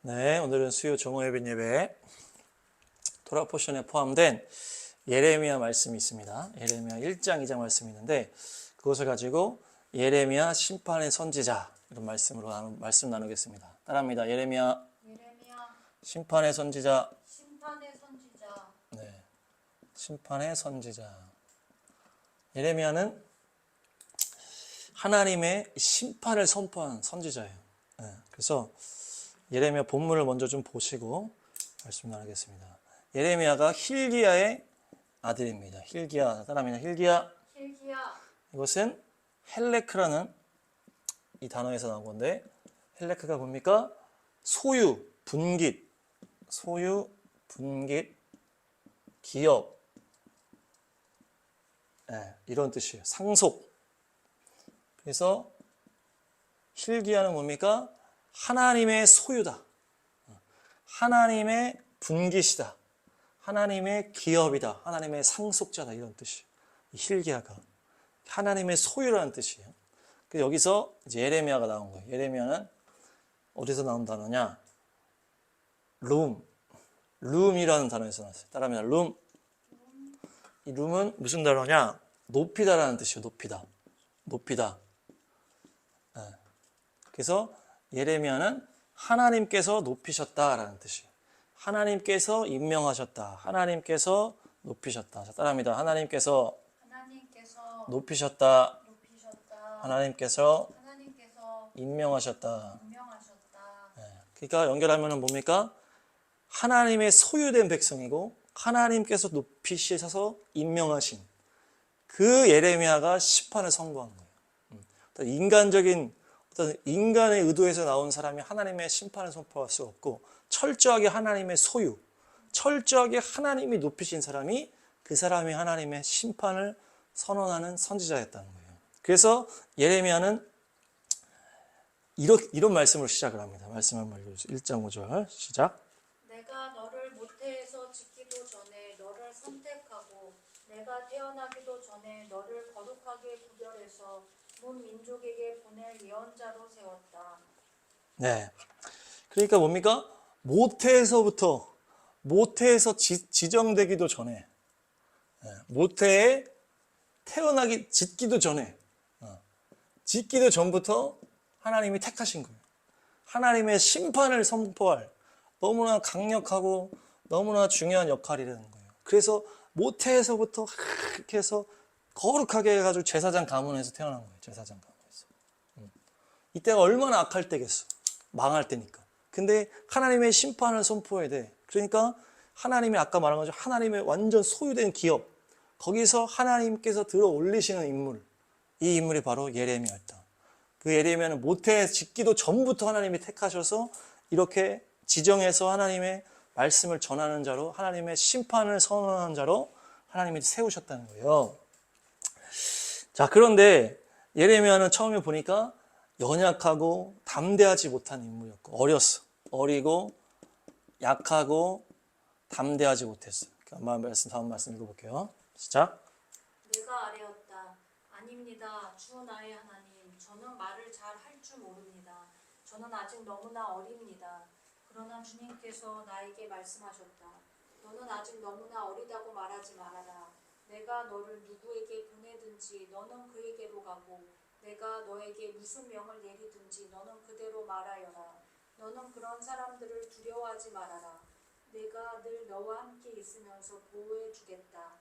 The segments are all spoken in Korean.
네, 오늘은 수요 정오 예배 예배 토라 포션에 포함된 예레미야 말씀이 있습니다. 예레미야 1장, 2장 말씀이 있는데 그것을 가지고 예레미야 심판의 선지자 이런 말씀으로 말씀 나누겠습니다. 따라합니다. 예레미야 심판의 선지자. 네, 심판의 선지자. 예레미야는 하나님의 심판을 선포한 선지자예요. 네, 그래서 예레미야 본문을 먼저 좀 보시고 말씀 나누겠습니다. 예레미야가 hil기야의 아들입니다. hil기야, 따라합니다. hil기야. 이것은 헬레크라는 이 단어에서 나온 건데, 헬레크가 뭡니까? 소유, 분깃, 기업, 이런 뜻이에요. 상속. 그래서 hil기야는 뭡니까? 하나님의 소유다. 하나님의 분깃이다. 하나님의 기업이다. 하나님의 상속자다. 이런 뜻이에요. hil기야가 하나님의 소유라는 뜻이에요. 여기서 이제 예레미야가 나온 거예요. 예레미야는 어디서 나온 단어냐? 룸이라는 단어에서 나왔어요. 따라합니다. 룸. 이 룸은 무슨 단어냐? 높이다라는 뜻이에요. 높이다. 그래서 예레미야는 하나님께서 높이셨다라는 뜻이에요. 하나님께서 임명하셨다. 하나님께서 높이셨다. 자, 따라합니다. 하나님께서 높이셨다. 하나님께서 임명하셨다. 그러니까 연결하면 뭡니까? 하나님의 소유된 백성이고 하나님께서 높이셔서 임명하신 그 예레미야가 심판을 선고한 거예요. 인간적인 어떤 인간의 의도에서 나온 사람이 하나님의 심판을 선포할 수 없고 철저하게 하나님의 소유, 철저하게 하나님이 높이신 사람이 그 사람이 하나님의 심판을 선언하는 선지자였다는 거예요. 그래서 예레미야는 이런 말씀으로 시작을 합니다. 말씀 한번 읽어주세요. 1장 5절 시작. 내가 너를 모태에서 짓기도 전에 너를 선택하고 내가 태어나기도 전에 너를 거룩하게 구별해서 문 민족에게 보낼 예언자로 세웠다. 네. 그러니까 뭡니까? 모태에서 지정되기도 전에, 모태에 짓기도 전부터 하나님이 택하신 거예요. 하나님의 심판을 선포할 너무나 강력하고 너무나 중요한 역할이라는 거예요. 그래서 모태에서부터 이렇게 해서 거룩하게 해가지고 제사장 가문에서 태어난 거예요. 제사장 가문에서. 이때가 얼마나 악할 때겠어. 망할 때니까. 근데 하나님의 심판을 선포해야 돼. 그러니까 하나님이 아까 말한 거죠. 하나님의 완전 소유된 기업. 거기서 하나님께서 들어 올리시는 인물. 이 인물이 바로 예레미야였다. 그 예레미야는 모태에 짓기도 전부터 하나님이 택하셔서 이렇게 지정해서 하나님의 말씀을 전하는 자로 하나님의 심판을 선언하는 자로 하나님이 세우셨다는 거예요. 자, 그런데 예레미야는 처음에 보니까 연약하고 담대하지 못한 인물이었고 어렸어. 어리고 약하고 담대하지 못했어요. 다음 말씀 읽어볼게요. 시작. 내가 아뢰었다. 아닙니다. 주 나의 하나님. 저는 말을 잘 할 줄 모릅니다. 저는 아직 너무나 어립니다. 그러나 주님께서 나에게 말씀하셨다. 너는 아직 너무나 어리다고 말하지 말아라. 내가 너를 누구에게 보내든지 너는 그에게로 가고 내가 너에게 무슨 명을 내리든지 너는 그대로 말하여라. 너는 그런 사람들을 두려워하지 말아라. 내가 늘 너와 함께 있으면서 보호해 주겠다.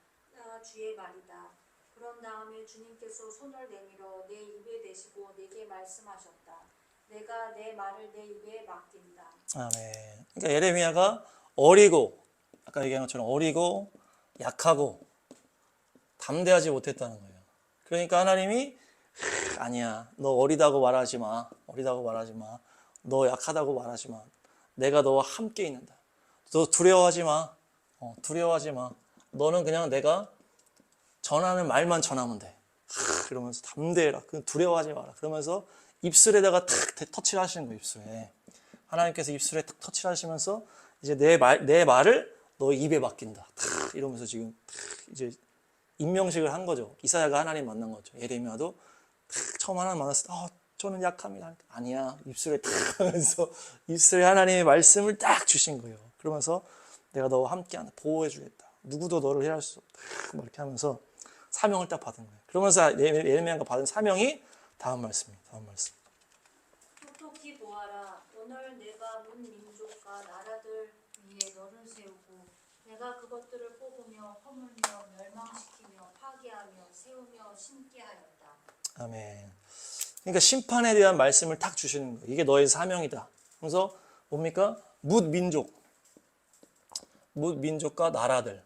주의 말이다. 그런 다음에 주님께서 손을 내밀어 내 입에 대시고 내게 말씀하셨다. 내가 내 말을 내 입에 맡긴다. 아멘. 그러니까 예레미야가 어리고 아까 얘기한 것처럼 어리고 약하고 담대하지 못했다는 거예요. 그러니까 하나님이 아니야. 너 어리다고 말하지 마. 너 약하다고 말하지 마. 내가 너와 함께 있는다. 너 두려워하지 마. 너는 그냥 내가 전하는 말만 전하면 돼. 그러면서 담대해라. 두려워하지 마라. 그러면서 입술에다가 탁 터치를 하시는 거예요. 입술에. 하나님께서 입술에 탁 터치를 하시면서 이제 내 말을 너 입에 맡긴다. 탁 이러면서 지금 이제 임명식을 한 거죠. 이사야가 하나님 만난 거죠. 예레미야도 처음 하나님 만났을 때 저는 약합니다. 아니야. 입술에 탁 하면서 입술에 하나님의 말씀을 딱 주신 거예요. 그러면서 내가 너와 함께한다. 보호해 주겠다. 누구도 너를 해할 수 없다. 막 이렇게 하면서 사명을 딱 받은 거예요. 그러면서 예레미야가 받은 사명이 다음 말씀입니다. 다음 말씀. 똑똑히 보아라. 오늘 내가 문 민족과 나라들 위에 너를 세우고 내가 그것들을 뽑으며 허물며 멸망시키며 파괴하며 세우며 심게 하였다. 아멘. 그러니까 심판에 대한 말씀을 탁 주시는 거예요. 이게 너의 사명이다. 그래서 뭡니까? 뭇 민족과 나라들.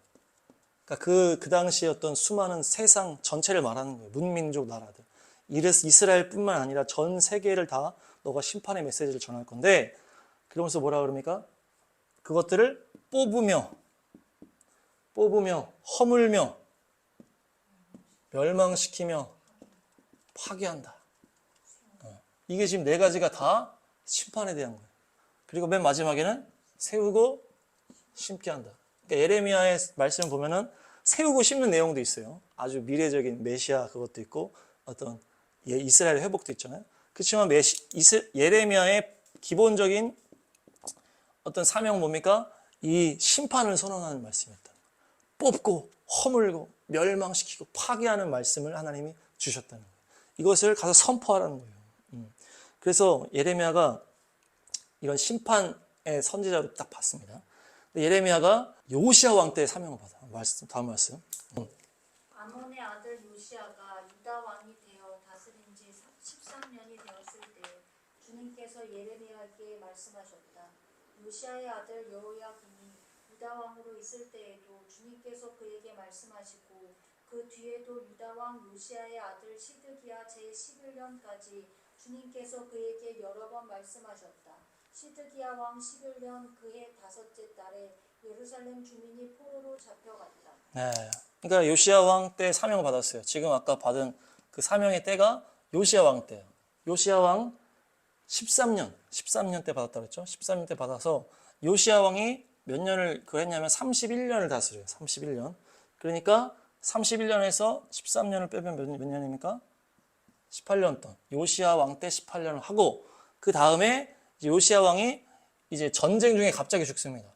그러니까 그 당시에 어떤 수많은 세상 전체를 말하는 거예요. 문민족 나라들. 이스라엘뿐만 아니라 전 세계를 다 너가 심판의 메시지를 전할 건데, 그러면서 뭐라 그럽니까? 그것들을 뽑으며 허물며 멸망시키며 파괴한다. 이게 지금 네 가지가 다 심판에 대한 거예요. 그리고 맨 마지막에는 세우고 심게 한다. 그러니까 예레미야의 말씀을 보면은 세우고 심는 내용도 있어요. 아주 미래적인 메시아 그것도 있고 어떤 이스라엘 회복도 있잖아요. 그렇지만 예레미야의 기본적인 어떤 사명은 뭡니까? 이 심판을 선언하는 말씀이었다. 뽑고 허물고 멸망시키고 파괴하는 말씀을 하나님이 주셨다는 거예요. 이것을 가서 선포하라는 거예요. 그래서 예레미야가 이런 심판의 선지자로 딱 봤습니다. 예레미야가 요시야 왕 때 사명을 받아. 다음 말씀. 아몬의 아들 요시야가 유다 왕이 되어 다스린 지 13년이 되었을 때 주님께서 예레미야에게 말씀하셨다. 요시야의 아들 여호야김이 유다 왕으로 있을 때에도 주님께서 그에게 말씀하시고 그 뒤에도 유다 왕 요시야의 아들 시드기야 제11년까지 주님께서 그에게 여러 번 말씀하셨다. 시드기야 왕 11년 그해 다섯째 달에 예루살렘 주민이 포로로 잡혀갔다. 네. 그러니까 요시야 왕 때 사명을 받았어요. 지금 아까 받은 그 사명의 때가 요시야 왕 때예요. 요시야 왕 13년 때 받았다고 했죠. 13년 때 받아서 요시야 왕이 몇 년을 했냐면 31년을 다스려요. 31년. 그러니까 31년에서 13년을 빼면 몇 년입니까? 18년 동안. 요시야 왕 때 18년을 하고 그 다음에 요시야 왕이 이제 전쟁 중에 갑자기 죽습니다.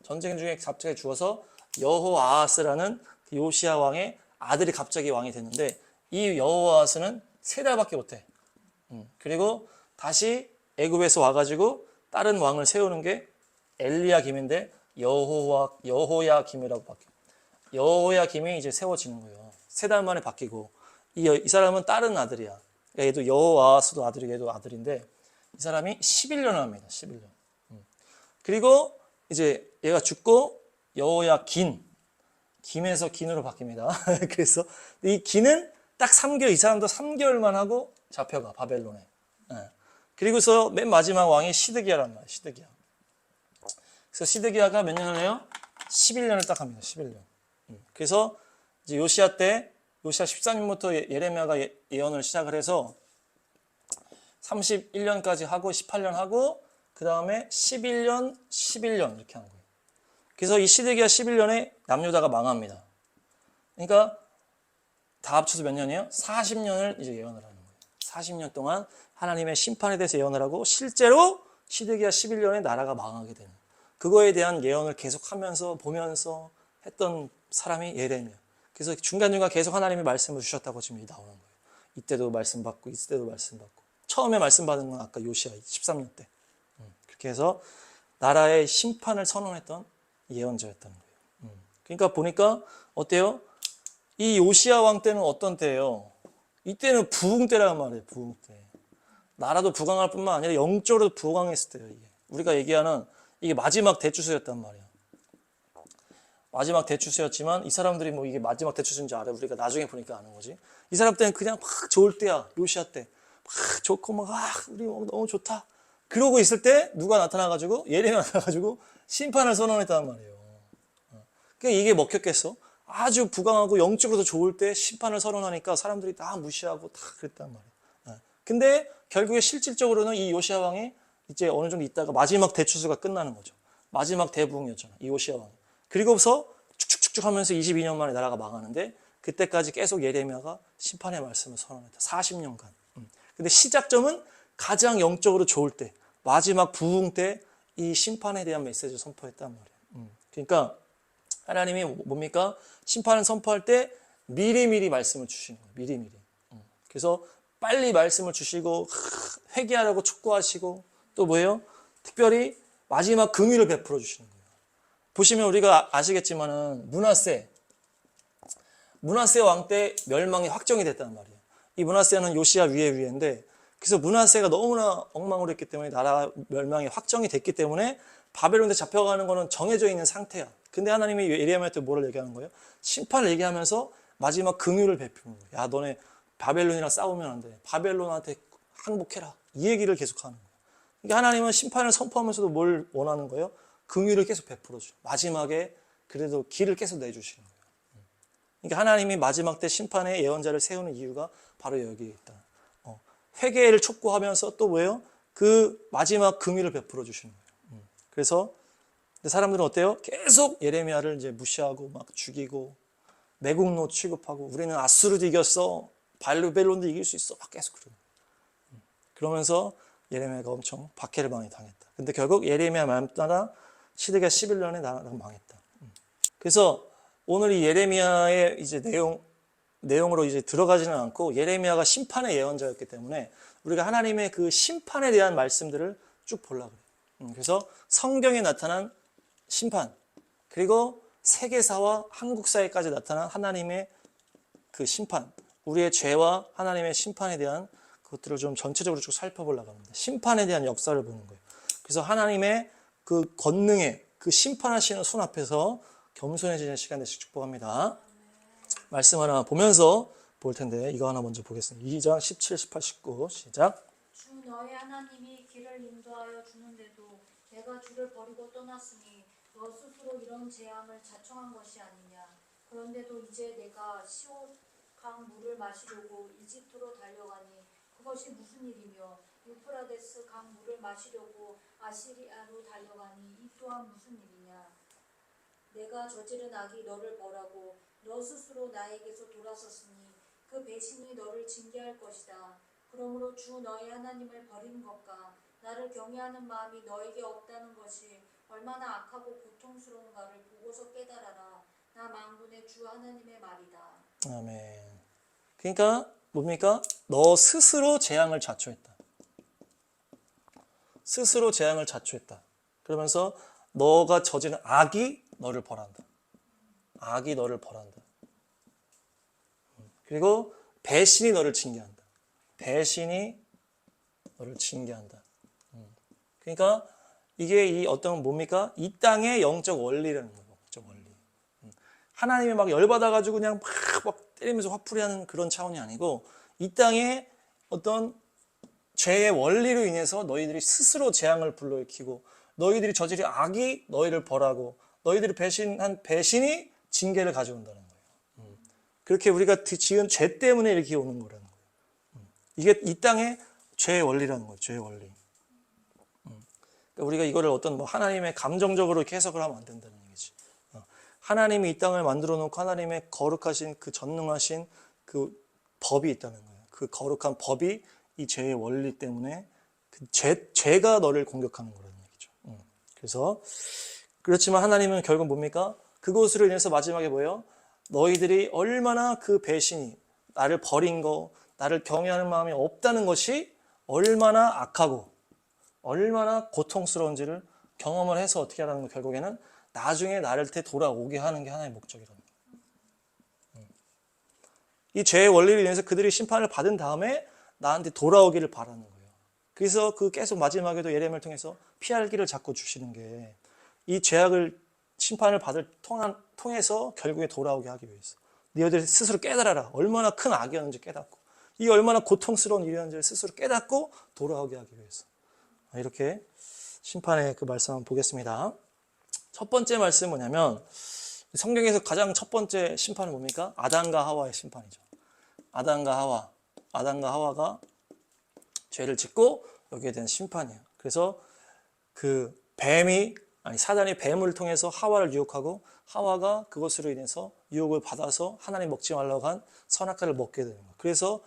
전쟁 중에 갑자기 죽어서 여호아하스라는 요시야 왕의 아들이 갑자기 왕이 됐는데 이 여호아하스는 3달밖에 못해. 그리고 다시 애굽에서 와가지고 다른 왕을 세우는 게 엘리야김인데 여호야김이라고 바뀌어요. 여호야김이 이제 세워지는 거예요. 3달 만에 바뀌고 이 사람은 다른 아들이야. 그러니까 얘도 여호아하스도 아들이고 얘도 아들인데 이 사람이 11년을 합니다. 11년. 그리고 이제 얘가 죽고 김에서 긴으로 바뀝니다. 그래서 이 긴은 딱 3개월, 이 사람도 3개월만 하고 잡혀가 바벨론에. 그리고서 맨 마지막 왕이 시드기야란 말이에요. 시드기야. 그래서 시드기야가 몇 년을 해요? 11년을 딱 합니다. 11년. 그래서 이제 요시야 14년부터 예레미야가 예언을 시작을 해서 31년까지 하고 18년 하고 그 다음에 11년 이렇게 한 거예요. 그래서 이 시드기야 11년에 남유다가 망합니다. 그러니까 다 합쳐서 몇 년이에요? 40년을 이제 예언을 하는 거예요. 40년 동안 하나님의 심판에 대해서 예언을 하고 실제로 시드기야 11년에 나라가 망하게 되는 그거에 대한 예언을 계속하면서 보면서 했던 사람이 예레미야. 그래서 중간중간 계속 하나님의 말씀을 주셨다고 지금 나오는 거예요. 이때도 말씀 받고 이때도 말씀 받고 처음에 말씀 받은 건 아까 요시야 13년 때. 그렇게 해서 나라의 심판을 선언했던 예언자였다는 거예요. 그러니까 보니까 어때요? 이 요시야 왕 때는 어떤 때예요? 이때는 부흥 때라는 말이에요. 부흥 때. 나라도 부강할 뿐만 아니라 영적으로도 부강했을 때예요. 이게. 우리가 얘기하는 이게 마지막 대추수였단 말이에요. 마지막 대추수였지만 이 사람들이 뭐 이게 마지막 대추수인지 알아요. 우리가 나중에 보니까 아는 거지. 이 사람 때는 그냥 막 좋을 때야. 요시야 때. 막 좋고 막 우리 너무 좋다. 그러고 있을 때 누가 나타나가지고 예레미야 나타나가지고 심판을 선언했단 말이에요. 그러니까 이게 먹혔겠어? 아주 부강하고 영적으로도 좋을 때 심판을 선언하니까 사람들이 다 무시하고 다 그랬단 말이에요. 근데 결국에 실질적으로는 이 요시야 왕이 이제 어느 정도 있다가 마지막 대추수가 끝나는 거죠. 마지막 대부흥이었잖아. 이 요시야 왕이. 그리고서 축축축축 하면서 22년 만에 나라가 망하는데 그때까지 계속 예레미야가 심판의 말씀을 선언했다. 40년간. 근데 시작점은 가장 영적으로 좋을 때, 마지막 부흥 때 이 심판에 대한 메시지를 선포했단 말이에요. 그러니까 하나님이 뭡니까? 심판을 선포할 때 미리미리 말씀을 주시는 거예요. 미리미리. 그래서 빨리 말씀을 주시고 회개하라고 촉구하시고 또 뭐예요? 특별히 마지막 긍휼을 베풀어 주시는 거예요. 보시면 우리가 아시겠지만은 므낫세 왕 때 멸망이 확정이 됐단 말이에요. 이 므낫세는 요시야 위인데 그래서 므낫세가 너무나 엉망으로 했기 때문에 나라 멸망이 확정이 됐기 때문에 바벨론에 잡혀가는 거는 정해져 있는 상태야. 근데 하나님이 예레미야한테 뭐를 얘기하는 거예요? 심판을 얘기하면서 마지막 긍휼을 베푸는 거예요. 야, 너네 바벨론이랑 싸우면 안 돼. 바벨론한테 항복해라. 이 얘기를 계속하는 거예요. 그러니까 하나님은 심판을 선포하면서도 뭘 원하는 거예요? 긍휼을 계속 베풀어줘요. 마지막에 그래도 길을 계속 내주시는 거예요. 그러니까 하나님이 마지막 때 심판의 예언자를 세우는 이유가 바로 여기에 있다. 회개를 촉구하면서 또 뭐예요? 그 마지막 긍휼을 베풀어 주시는 거예요. 그래서 사람들은 어때요? 계속 예레미야를 이제 무시하고 막 죽이고 매국노 취급하고 우리는 아수르도 이겼어. 바벨론도 이길 수 있어. 막 계속 그러고. 그러면서 예레미야가 엄청 박해를 많이 당했다. 근데 결국 예레미야 말따라 시대가 11년에 나라가 망했다. 그래서 오늘 이 예레미야의 이제 내용으로 이제 들어가지는 않고 예레미야가 심판의 예언자였기 때문에 우리가 하나님의 그 심판에 대한 말씀들을 쭉 보려고 그래요. 그래서 성경에 나타난 심판 그리고 세계사와 한국사에까지 나타난 하나님의 그 심판 우리의 죄와 하나님의 심판에 대한 그것들을 좀 전체적으로 쭉 살펴보려고 합니다. 심판에 대한 역사를 보는 거예요. 그래서 하나님의 그 권능에 그 심판하시는 손 앞에서 겸손해지는 시간 되시길 축복합니다. 말씀 하나 보면서 볼 텐데 이거 하나 먼저 보겠습니다. 2장 17, 18, 19 시작. 주 너의 하나님이 길을 인도하여 주는데도 내가 주를 버리고 떠났으니 너 스스로 이런 재앙을 자청한 것이 아니냐. 그런데도 이제 내가 시옷강 물을 마시려고 이집트로 달려가니 그것이 무슨 일이며 유프라데스 강 물을 마시려고 아시리아로 달려가니 이 또한 무슨 일이냐. 내가 저지른 악이 너를 벌하고 너 스스로 나에게서 돌아섰으니 그 배신이 너를 징계할 것이다. 그러므로 주 너의 하나님을 버린 것과 나를 경외하는 마음이 너에게 없다는 것이 얼마나 악하고 고통스러운가를 보고서 깨달아라. 나 만군의 주 하나님의 말이다. 아멘. 그러니까 뭡니까? 너 스스로 재앙을 자초했다. 스스로 재앙을 자초했다. 그러면서 너가 저지른 악이 너를 벌한다. 악이 너를 벌한다. 그리고 배신이 너를 징계한다. 배신이 너를 징계한다. 그러니까 이게 이 어떤 뭡니까? 이 땅의 영적 원리라는 거예요. 영적 원리. 하나님이 막 열받아가지고 그냥 막 때리면서 화풀이하는 그런 차원이 아니고 이 땅의 어떤 죄의 원리로 인해서 너희들이 스스로 재앙을 불러일으키고 너희들이 저지른 악이 너희를 벌하고 너희들이 배신한 배신이 징계를 가져온다는 거예요. 그렇게 우리가 지은 죄 때문에 이렇게 오는 거라는 거예요. 이게 이 땅의 죄의 원리라는 거예요. 죄의 원리. 그러니까 우리가 이거를 어떤 뭐 하나님의 감정적으로 이렇게 해석을 하면 안 된다는 얘기지. 하나님이 이 땅을 만들어 놓고 하나님의 거룩하신 그 전능하신 그 법이 있다는 거예요. 그 거룩한 법이 이 죄의 원리 때문에 그 죄가 너를 공격하는 거라는 얘기죠. 그래서 그렇지만 하나님은 결국 뭡니까? 그것으로 인해서 마지막에 뭐예요? 너희들이 얼마나 그 배신이 나를 버린 거, 나를 경외하는 마음이 없다는 것이 얼마나 악하고 얼마나 고통스러운지를 경험을 해서 어떻게 하라는 거 결국에는 나중에 나를 때 돌아오게 하는 게 하나의 목적이라는 거예요. 이 죄의 원리로 인해서 그들이 심판을 받은 다음에 나한테 돌아오기를 바라는 거예요. 그래서 그 계속 마지막에도 예레미야를 통해서 피할 길을 자꾸 주시는 게 이 죄악을 심판을 받을 통해서 결국에 돌아오게 하기 위해서 너희들이 스스로 깨달아라. 얼마나 큰 악이었는지 깨닫고 이 얼마나 고통스러운 일이었는지를 스스로 깨닫고 돌아오게 하기 위해서 이렇게 심판의 그 말씀 한번 보겠습니다. 첫 번째 말씀은 뭐냐면 성경에서 가장 첫 번째 심판은 뭡니까? 아담과 하와의 심판이죠. 아담과 하와가 죄를 짓고 여기에 대한 심판이에요. 그래서 그 사단이 뱀을 통해서 하와를 유혹하고 하와가 그것으로 인해서 유혹을 받아서 하나님 먹지 말라고 한 선악과를 먹게 되는 거예요. 그래서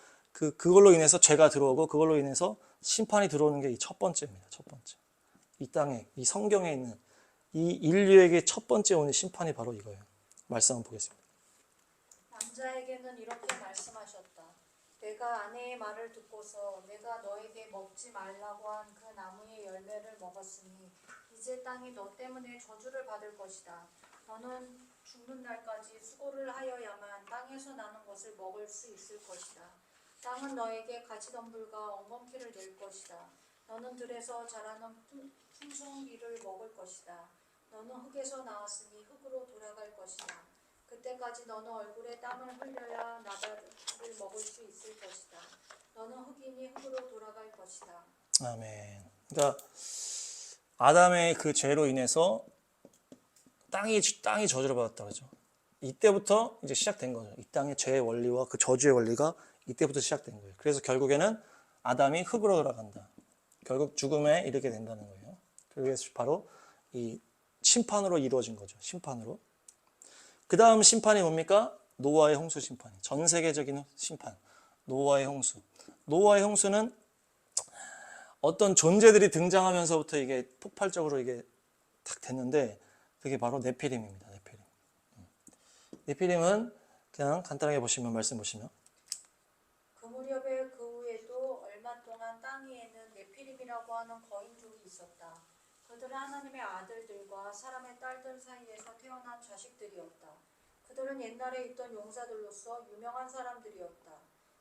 그걸로 인해서 죄가 들어오고 그걸로 인해서 심판이 들어오는 게 이 첫 번째입니다. 첫 번째. 이 땅에, 이 성경에 있는 이 인류에게 첫 번째 오는 심판이 바로 이거예요. 말씀 한번 보겠습니다. 남자에게는 이렇게 말씀하셨다. 내가 아내의 말을 듣고서 내가 너에게 먹지 말라고 한 그 나무의 열매를 먹었으니 이제 땅이 너 때문에 저주를 받을 것이다. 너는 죽는 날까지 수고를 하여야만 땅에서 나는 것을 먹을 수 있을 것이다. 땅은 너에게 가지덤불과 엉겅퀴를 낼 것이다. 너는 들에서 자라는 풍성비를 먹을 것이다. 너는 흙에서 나왔으니 흙으로 돌아갈 것이다. 그때까지 너는 얼굴에 땀을 흘려야 나다를 먹을 수 있을 것이다. 너는 흙이니 흙으로 돌아갈 것이다. 아멘. 그러니까 아담의 그 죄로 인해서 땅이 저주를 받았다 그러죠. 이때부터 이제 시작된 거죠. 이 땅의 죄의 원리와 그 저주의 원리가 이때부터 시작된 거예요. 그래서 결국에는 아담이 흙으로 돌아간다. 결국 죽음에 이르게 된다는 거예요. 그래서 바로 이 심판으로 이루어진 거죠. 심판으로. 그 다음 심판이 뭡니까? 노아의 홍수 심판이. 전 세계적인 심판. 노아의 홍수. 노아의 홍수는 어떤 존재들이 등장하면서부터 이게 폭발적으로 이게 탁 됐는데 그게 바로 네피림입니다. 네피림. 네피림은 그냥 간단하게 보시면 말씀 보시면 그 무렵에 그 후에도 얼마 동안 땅 위에는 네피림이라고 하는 거인족이 있었다. 그들은 하나님의 아들들과 사람의 딸들 사이에서 태어난 자식들이었다. 그들은 옛날에 있던 용사들로서 유명한 사람들이었다.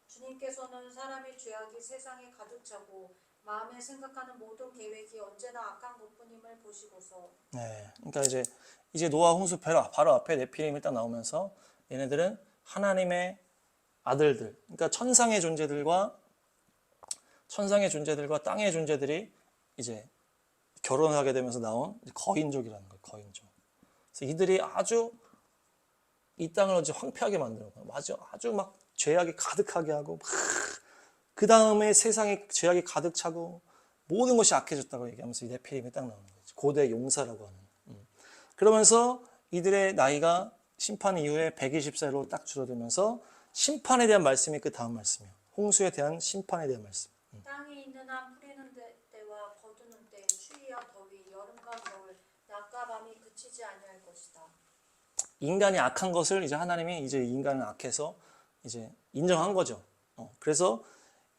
주님께서는 사람의 죄악이 세상에 가득 차고 마음에 생각하는 모든 계획이 언제나 악한 것뿐임을 보시고서 네, 그러니까 이제 노아 홍수 바로 앞에 네피림이 딱 나오면서 얘네들은 하나님의 아들들, 그러니까 천상의 존재들과 땅의 존재들이 이제 결혼하게 되면서 나온 거인족이라는 거예요. 거인족. 그래서 이들이 아주 이 땅을 이제 황폐하게 만드는 거예요. 아주 막 죄악이 가득하게 하고 그 다음에 세상에 죄악이 가득 차고 모든 것이 악해졌다고 얘기하면서 이 네피림이 딱 나오는 거죠. 고대 용사라고 하는. 그러면서 이들의 나이가 심판 이후에 120세로 딱 줄어들면서 심판에 대한 말씀이 그 다음 말씀이에요. 홍수에 대한 심판에 대한 말씀. 땅에 있는 한 뿌리는 때와 거두는 때, 추위와 더위, 여름과 겨울, 낮과 밤이 그치지 아니할 것이다. 인간이 악한 것을 이제 하나님이 이제 인간을 악해서 이제 인정한 거죠. 그래서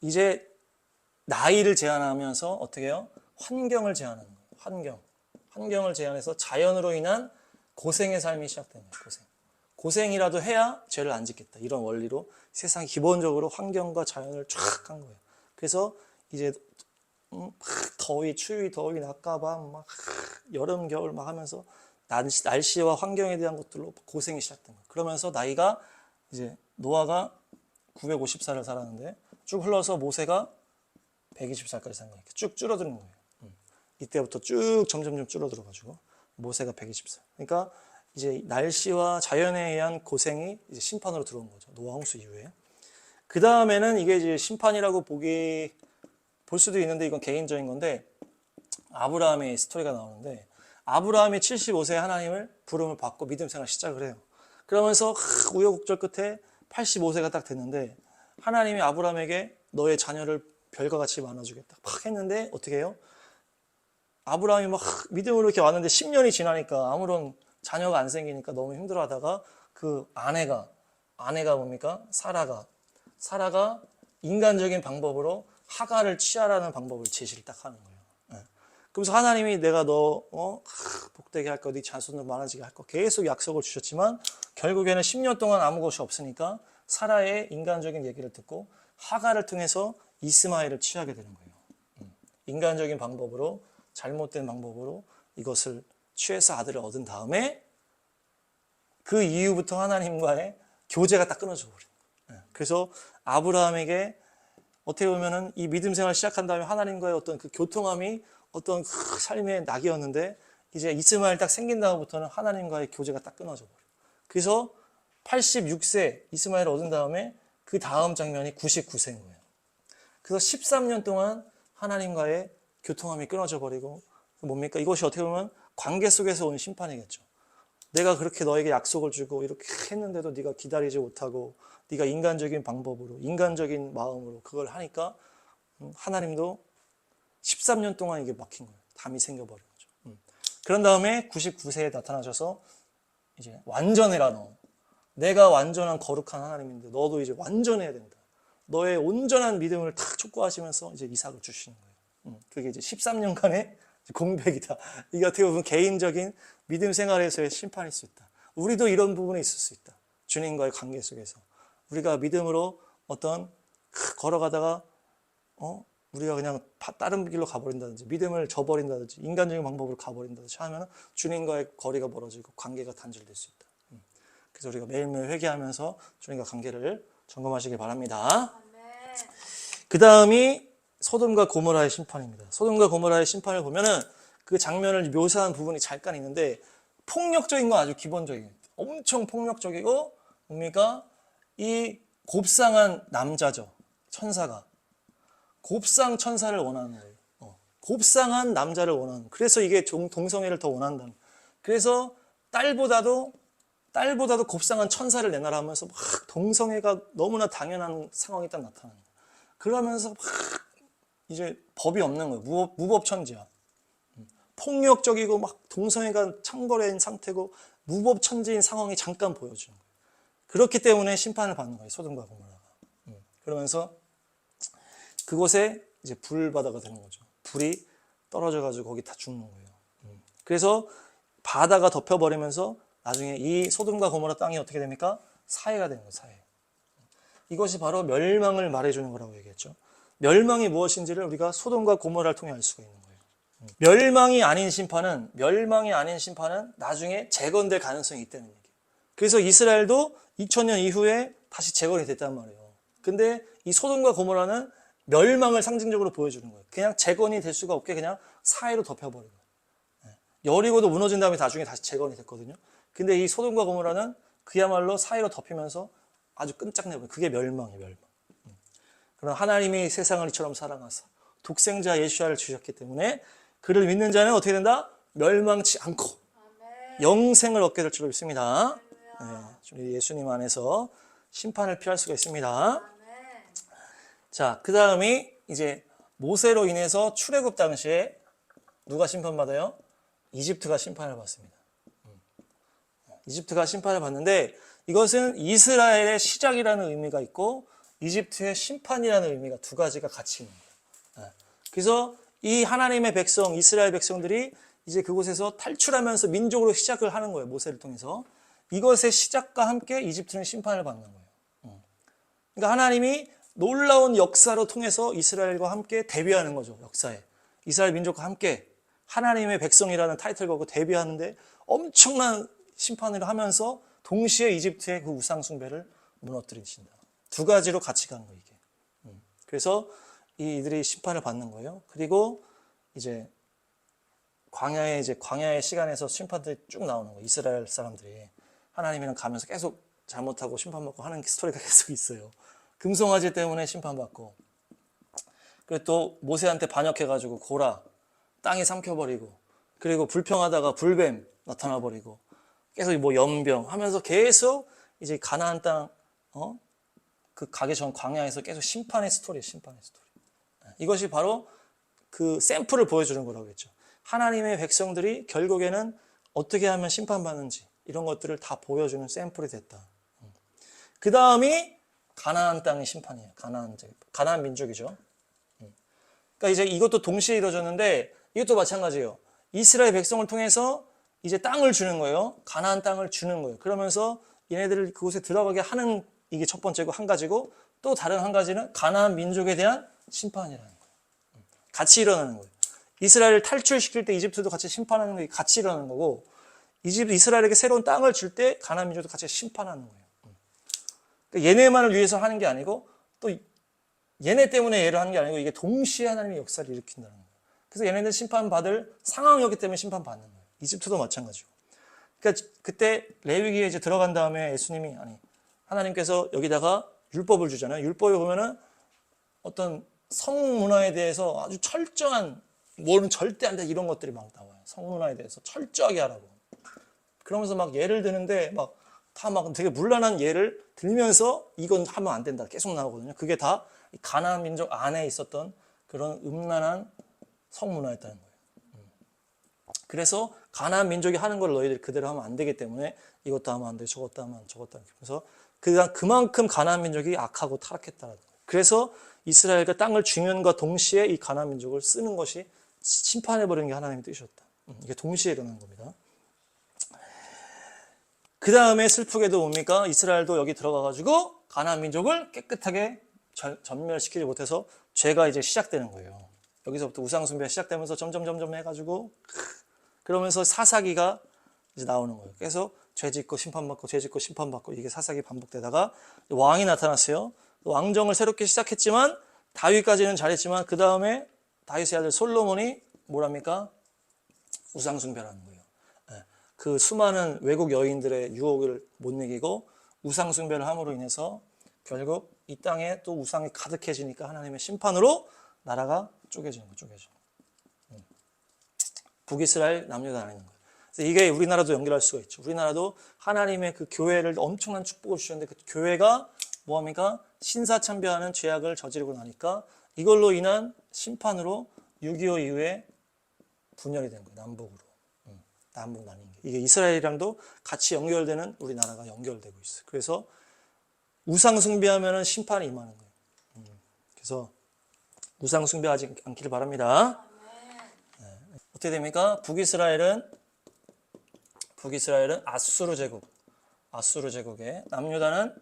이제 나이를 제한하면서 어떻게 해요? 환경을 제한하는 거예요. 환경을 제한해서 자연으로 인한 고생의 삶이 시작된 거예요. 고생이라도 해야 죄를 안 짓겠다. 이런 원리로 세상이 기본적으로 환경과 자연을 쫙 한 거예요. 그래서 이제 더위, 추위, 더위, 낮과 밤, 막 여름, 겨울 막 하면서 날씨와 환경에 대한 것들로 고생이 시작된 거예요. 그러면서 나이가 이제 노아가 950살을 살았는데 쭉 흘러서 모세가 120살까지 산 거예요. 쭉 줄어드는 거예요. 이때부터 쭉 점점 줄어들어가지고 모세가 120살. 그러니까 이제 날씨와 자연에 의한 고생이 이제 심판으로 들어온 거죠. 노아 홍수 이후에. 그 다음에는 이게 이제 심판이라고 볼 수도 있는데 이건 개인적인 건데 아브라함의 스토리가 나오는데 아브라함이 75세에 하나님을 부름을 받고 믿음 생활 시작을 해요. 그러면서 우여곡절 끝에 85세가 딱 됐는데 하나님이 아브라함에게 너의 자녀를 별과 같이 많아주겠다 막 했는데 어떻게 해요? 아브라함이 막 믿음으로 이렇게 왔는데 10년이 지나니까 아무런 자녀가 안 생기니까 너무 힘들어하다가 그 아내가 뭡니까? 사라가 인간적인 방법으로 하가를 취하라는 방법을 제시를 딱 하는 거예요. 그래서 하나님이 내가 너 복되게 할 거, 네 자손도 많아지게 할 거 계속 약속을 주셨지만 결국에는 10년 동안 아무 것이 없으니까 사라의 인간적인 얘기를 듣고 하가를 통해서 이스마엘을 취하게 되는 거예요. 인간적인 방법으로 잘못된 방법으로 이것을 취해서 아들을 얻은 다음에 그 이후부터 하나님과의 교제가 딱 끊어져 버려요. 그래서 아브라함에게 어떻게 보면은 이 믿음 생활을 시작한 다음에 하나님과의 어떤 그 교통함이 어떤 그 삶의 낙이었는데 이제 이스마엘 딱 생긴 다음부터는 하나님과의 교제가 딱 끊어져 버려요. 그래서 86세 이스마엘을 얻은 다음에 그 다음 장면이 99세인 거예요. 그래서 13년 동안 하나님과의 교통함이 끊어져 버리고 뭡니까? 이것이 어떻게 보면 관계 속에서 온 심판이겠죠. 내가 그렇게 너에게 약속을 주고 이렇게 했는데도 네가 기다리지 못하고 네가 인간적인 방법으로 인간적인 마음으로 그걸 하니까 하나님도 13년 동안 이게 막힌 거예요. 담이 생겨버린 거죠. 그런 다음에 99세에 나타나셔서 이제 완전해라 너. 내가 완전한 거룩한 하나님인데 너도 이제 완전해야 된다. 너의 온전한 믿음을 탁 촉구하시면서 이제 이삭을 주시는 거예요. 그게 이제 13년간의 공백이다. 이게 어떻게 보면 개인적인 믿음 생활에서의 심판일 수 있다. 우리도 이런 부분에 있을 수 있다. 주님과의 관계 속에서 우리가 믿음으로 어떤 걸어가다가 우리가 그냥 다른 길로 가버린다든지 믿음을 저버린다든지 인간적인 방법으로 가버린다든지 하면 주님과의 거리가 멀어지고 관계가 단절될 수 있다. 그래서 우리가 매일매일 회개하면서 주님과 관계를 점검하시기 바랍니다. 그 다음이 소돔과 고모라의 심판입니다. 소돔과 고모라의 심판을 보면은 그 장면을 묘사한 부분이 잠깐 있는데 폭력적인 건 아주 기본적이에요. 엄청 폭력적이고 뭡니까? 이 곱상한 남자죠. 천사가. 곱상 천사를 원하는 거예요. 곱상한 남자를 원하는. 그래서 이게 동성애를 더 원한다. 그래서 딸보다도 곱상한 천사를 내놔라 하면서 막 동성애가 너무나 당연한 상황이 딱 나타나는 거예요. 그러면서 막 이제 법이 없는 거예요. 무법천지야. 폭력적이고 막 동성애가 창궐인 상태고 무법천지인 상황이 잠깐 보여주는 거예요. 그렇기 때문에 심판을 받는 거예요. 소돔과 고모라가. 그러면서 그곳에 이제 불바다가 되는 거죠. 불이 떨어져가지고 거기 다 죽는 거예요. 그래서 바다가 덮여버리면서 나중에 이 소돔과 고모라 땅이 어떻게 됩니까? 사해가 되는 거예요. 사해. 이것이 바로 멸망을 말해주는 거라고 얘기했죠. 멸망이 무엇인지를 우리가 소돔과 고모라를 통해 알 수가 있는 거예요. 멸망이 아닌 심판은 나중에 재건될 가능성이 있다는 얘기예요. 그래서 이스라엘도 2000년 이후에 다시 재건이 됐단 말이에요. 근데 이 소돔과 고모라는 멸망을 상징적으로 보여주는 거예요. 그냥 재건이 될 수가 없게 그냥 사해로 덮여버리고. 여리고도 무너진 다음에 나중에 다시 재건이 됐거든요. 근데 이 소돔과 고모라는 그야말로 사해로 덮이면서 아주 끈적내버려요. 그게 멸망이에요. 멸망. 그럼 하나님이 세상을 이처럼 사랑하사 독생자 예수를 주셨기 때문에 그를 믿는 자는 어떻게 된다? 멸망치 않고 영생을 얻게 될 줄로 믿습니다. 네, 예수님 안에서 심판을 피할 수가 있습니다. 자, 그 다음이 이제 모세로 인해서 출애굽 당시에 누가 심판받아요? 이집트가 심판을 받습니다. 이집트가 심판을 받는데 이것은 이스라엘의 시작이라는 의미가 있고 이집트의 심판이라는 의미가 두 가지가 같이 있는 거예요. 그래서 이 하나님의 백성, 이스라엘 백성들이 이제 그곳에서 탈출하면서 민족으로 시작을 하는 거예요. 모세를 통해서. 이것의 시작과 함께 이집트는 심판을 받는 거예요. 그러니까 하나님이 놀라운 역사로 통해서 이스라엘과 함께 데뷔하는 거죠. 역사에. 이스라엘 민족과 함께 하나님의 백성이라는 타이틀 걸고 데뷔하는데 엄청난 심판을 하면서 동시에 이집트의 그 우상 숭배를 무너뜨리신다. 두 가지로 같이 간 거예요, 이게. 그래서 이들이 심판을 받는 거예요. 그리고 이제 광야의 시간에서 심판들이 쭉 나오는 거예요. 이스라엘 사람들이 하나님이랑 가면서 계속 잘못하고 심판받고 하는 스토리가 계속 있어요. 금송아지 때문에 심판받고, 그리고 또 모세한테 반역해가지고 고라 땅이 삼켜버리고, 그리고 불평하다가 불뱀 나타나버리고, 계속 뭐 연병 하면서 계속 이제 가나안 땅 그 가기 전 광야에서 계속 심판의 스토리예요. 심판의 스토리. 이것이 바로 그 샘플을 보여주는 거라고 했죠. 하나님의 백성들이 결국에는 어떻게 하면 심판받는지 이런 것들을 다 보여주는 샘플이 됐다. 그 다음이 가나안 땅의 심판이에요. 가나안 민족이죠. 그러니까 이제 이것도 동시에 이루어졌는데 이것도 마찬가지예요. 이스라엘 백성을 통해서 이제 땅을 주는 거예요. 가나안 땅을 주는 거예요. 그러면서 얘네들을 그곳에 들어가게 하는 이게 첫 번째고 한 가지고 또 다른 한 가지는 가나안 민족에 대한 심판이라는 거예요. 같이 일어나는 거예요. 이스라엘을 탈출시킬 때 이집트도 같이 심판하는 게 같이 일어나는 거고 이스라엘에게 새로운 땅을 줄 때 가나안 민족도 같이 심판하는 거예요. 그러니까 얘네만을 위해서 하는 게 아니고 또 얘네 때문에 얘를 하는 게 아니고 이게 동시에 하나님의 역사를 일으킨다는 거예요. 그래서 얘네들 심판받을 상황이었기 때문에 심판받는 거예요. 이집트도 마찬가지고. 그러니까 그때 레위기에 이제 들어간 다음에 하나님께서 여기다가 율법을 주잖아요. 율법에 보면은 어떤 성문화에 대해서 아주 철저한 뭐는 절대 안 돼 이런 것들이 막 나와요. 성문화에 대해서 철저하게 하라고. 그러면서 막 예를 드는데 막 다 막 되게 문란한 예를 들면서 이건 하면 안 된다 계속 나오거든요. 그게 다 가나안 민족 안에 있었던 그런 음란한 성문화였다는 거예요. 그래서 가나안 민족이 하는 걸 너희들 그대로 하면 안 되기 때문에 이것도 하면 안 돼, 저것도 하면 안 돼, 저것도 안 돼. 그래서 그만큼 가나안 민족이 악하고 타락했다는 거예요. 그래서 이스라엘과 땅을 주면과 동시에 이 가나안 민족을 쓰는 것이 심판해버리는 게 하나님의 뜻이었다. 이게 동시에 일어난 겁니다. 그 다음에 슬프게도 뭡니까? 이스라엘도 여기 들어가가지고 가나안 민족을 깨끗하게 전멸시키지 못해서 죄가 이제 시작되는 거예요. 여기서부터 우상숭배가 시작되면서 점점 해가지고 그러면서 사사기가 이제 나오는 거예요. 그래서 죄짓고 심판받고 죄짓고 심판받고 이게 사사기 반복되다가 왕이 나타났어요. 왕정을 새롭게 시작했지만 다윗까지는 잘했지만 그 다음에 다윗의 아들 솔로몬이 뭐랍니까? 우상숭배를 하는 거예요. 그 수많은 외국 여인들의 유혹을 못 이기고 우상숭배를 함으로 인해서 결국 이 땅에 또 우상이 가득해지니까 하나님의 심판으로 나라가 쪼개지는 거예요. 북이스라엘 남유다 나뉘는 거예요. 그래서 이게 우리나라도 연결할 수가 있죠. 우리나라도 하나님의 그 교회를 엄청난 축복을 주셨는데 그 교회가 뭐합니까? 신사참배하는 죄악을 저지르고 나니까 이걸로 인한 심판으로 6.25 이후에 분열이 된 거예요. 남북으로. 남북 나뉜 게. 이게 이스라엘이랑도 같이 연결되는 우리나라가 연결되고 있어요. 그래서 우상 숭배하면 심판이 임하는 거예요. 그래서 우상 숭배하지 않기를 바랍니다. 어떻게 됩니까? 북이스라엘은 아수르 제국에, 남유다는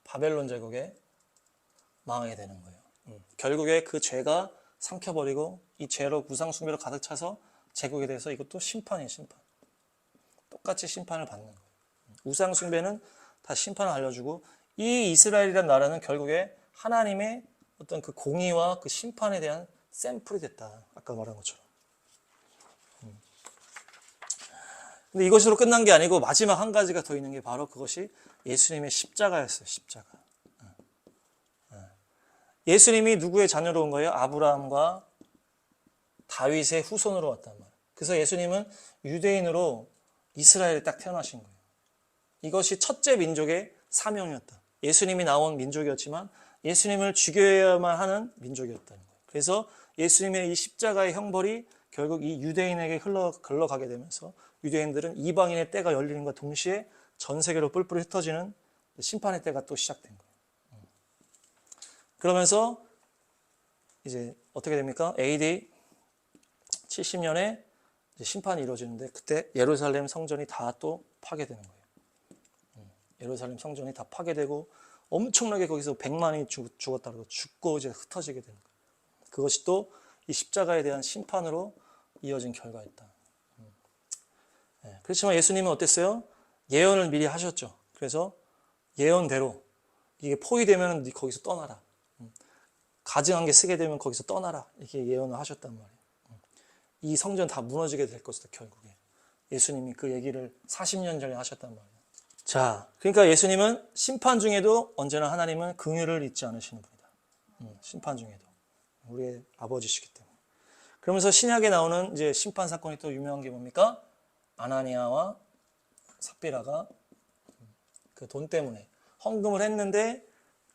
바벨론 제국에 망하게 되는 거예요. 결국에 그 죄가 삼켜버리고 이 죄로 우상숭배로 가득 차서 제국에 대해서 이것도 심판이에요. 심판. 똑같이 심판을 받는 거예요. 우상숭배는 다 심판을 알려주고 이 이스라엘이라는 나라는 결국에 하나님의 어떤 그 공의와 그 심판에 대한 샘플이 됐다. 아까 말한 것처럼. 근데 이것으로 끝난 게 아니고 마지막 한 가지가 더 있는 게 바로 그것이 예수님의 십자가였어요. 십자가. 예수님이 누구의 자녀로 온 거예요? 아브라함과 다윗의 후손으로 왔단 말이에요. 그래서 예수님은 유대인으로 이스라엘에 딱 태어나신 거예요. 이것이 첫째 민족의 사명이었다. 예수님이 나온 민족이었지만 예수님을 죽여야만 하는 민족이었다는 거예요. 그래서 예수님의 이 십자가의 형벌이 결국 이 유대인에게 흘러가게 되면서 유대인들은 이방인의 때가 열리는과 동시에 전 세계로 뿔뿔이 흩어지는 심판의 때가 또 시작된 거예요. 그러면서 이제 어떻게 됩니까? AD 70년에 심판이 이루어지는데 그때 예루살렘 성전이 다 또 파괴되는 거예요. 예루살렘 성전이 다 파괴되고 엄청나게 거기서 100만이 죽었다 그러고 죽고 이제 흩어지게 되는 거예요. 그것이 또 이 십자가에 대한 심판으로 이어진 결과였다. 그렇지만 예수님은 어땠어요? 예언을 미리 하셨죠. 그래서 예언대로 이게 포위되면 거기서 떠나라. 가증한 게 쓰게 되면 거기서 떠나라. 이렇게 예언을 하셨단 말이에요. 이 성전 다 무너지게 될 것이다. 결국에. 예수님이 그 얘기를 40년 전에 하셨단 말이에요. 자, 그러니까 예수님은 심판 중에도 언제나 하나님은 긍휼을 잊지 않으시는 분이다. 심판 중에도. 우리의 아버지시기 때문에. 그러면서 신약에 나오는 이제 심판 사건이 또 유명한 게 뭡니까? 아나니아와 삽비라가 그 돈 때문에 헌금을 했는데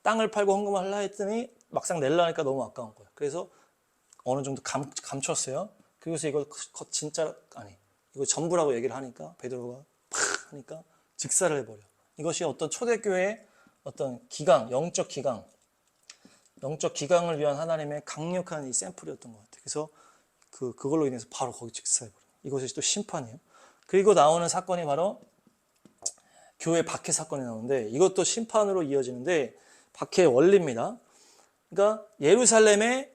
땅을 팔고 헌금을 하려 했더니 막상 내려 하니까 너무 아까운 거예요. 그래서 어느 정도 감췄어요. 그래서 이걸 진짜 아니 이거 전부라고 얘기를 하니까 베드로가 팍 하니까 즉사를 해버려. 이것이 어떤 초대교회의 어떤 기강, 영적 기강을 위한 하나님의 강력한 이 샘플이었던 것 같아요. 그래서 그걸로 인해서 바로 거기 즉사해버려요. 이것이 또 심판이에요. 그리고 나오는 사건이 바로 교회 박해 사건이 나오는데 이것도 심판으로 이어지는데 박해의 원리입니다. 그러니까 예루살렘에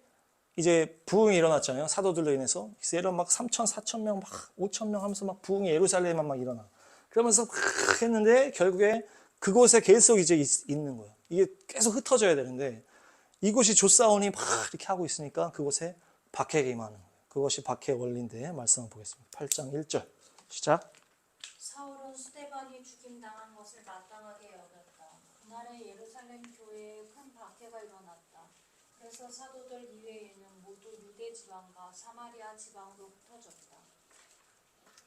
이제 부흥이 일어났잖아요. 사도들로 인해서. 그래서 예를 막 3천, 4천 명, 막 5천 명 하면서 막 부흥이 예루살렘에만 막 일어나. 그러면서 막 했는데 결국에 그곳에 계속 이제 있는 거예요. 이게 계속 흩어져야 되는데 이곳이 조사원이 막 이렇게 하고 있으니까 그곳에 박해가 임하는 거예요. 그것이 박해의 원리인데 말씀을 보겠습니다. 8장 1절 시작. 사울은 스데반이 죽임당한 것을 마땅하게 여겼다. 그날에 예루살렘 교회에 큰 박해가 일어났다. 그래서 사도들 이외에는 모두 유대 지방과 사마리아 지방으로 흩어졌다.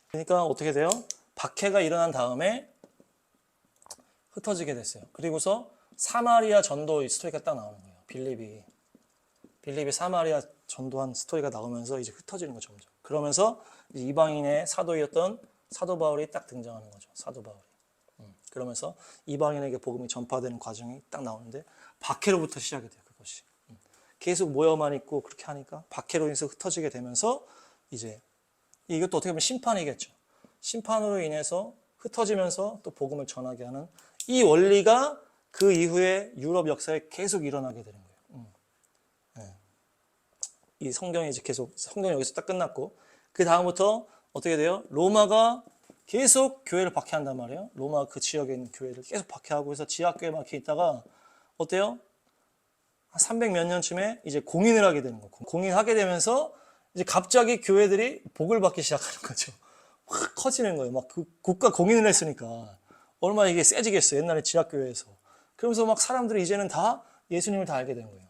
그러니까 어떻게 돼요? 박해가 일어난 다음에 흩어지게 됐어요. 그리고서 사마리아 전도 스토리가 딱 나오는 거예요. 빌립이 사마리아 전도한 스토리가 나오면서 이제 흩어지는 거죠. 점점. 그러면서 이방인의 사도였던 사도 바울이 딱 등장하는 거죠. 사도 바울이. 그러면서 이방인에게 복음이 전파되는 과정이 딱 나오는데 박해로부터 시작이 돼요. 그것이. 계속 모여만 있고 그렇게 하니까 박해로 인해서 흩어지게 되면서 이제 이것도 어떻게 보면 심판이겠죠. 심판으로 인해서 흩어지면서 또 복음을 전하게 하는 이 원리가 그 이후에 유럽 역사에 계속 일어나게 되는 거예요. 이 성경이 이제 계속 성경이 여기서 딱 끝났고 그 다음부터 어떻게 돼요? 로마가 계속 교회를 박해한단 말이에요. 로마 그 지역에 있는 교회를 계속 박해하고 해서 지하교회 막 이렇게 있다가 어때요? 한 300 몇 년쯤에 이제 공인을 하게 되는 거예요. 공인하게 되면서 이제 갑자기 교회들이 복을 받기 시작하는 거죠. 확 커지는 거예요. 막 그 국가 공인을 했으니까 얼마나 이게 세지겠어요. 옛날에 지하교회에서. 그러면서 막 사람들이 이제는 다 예수님을 다 알게 된 거예요.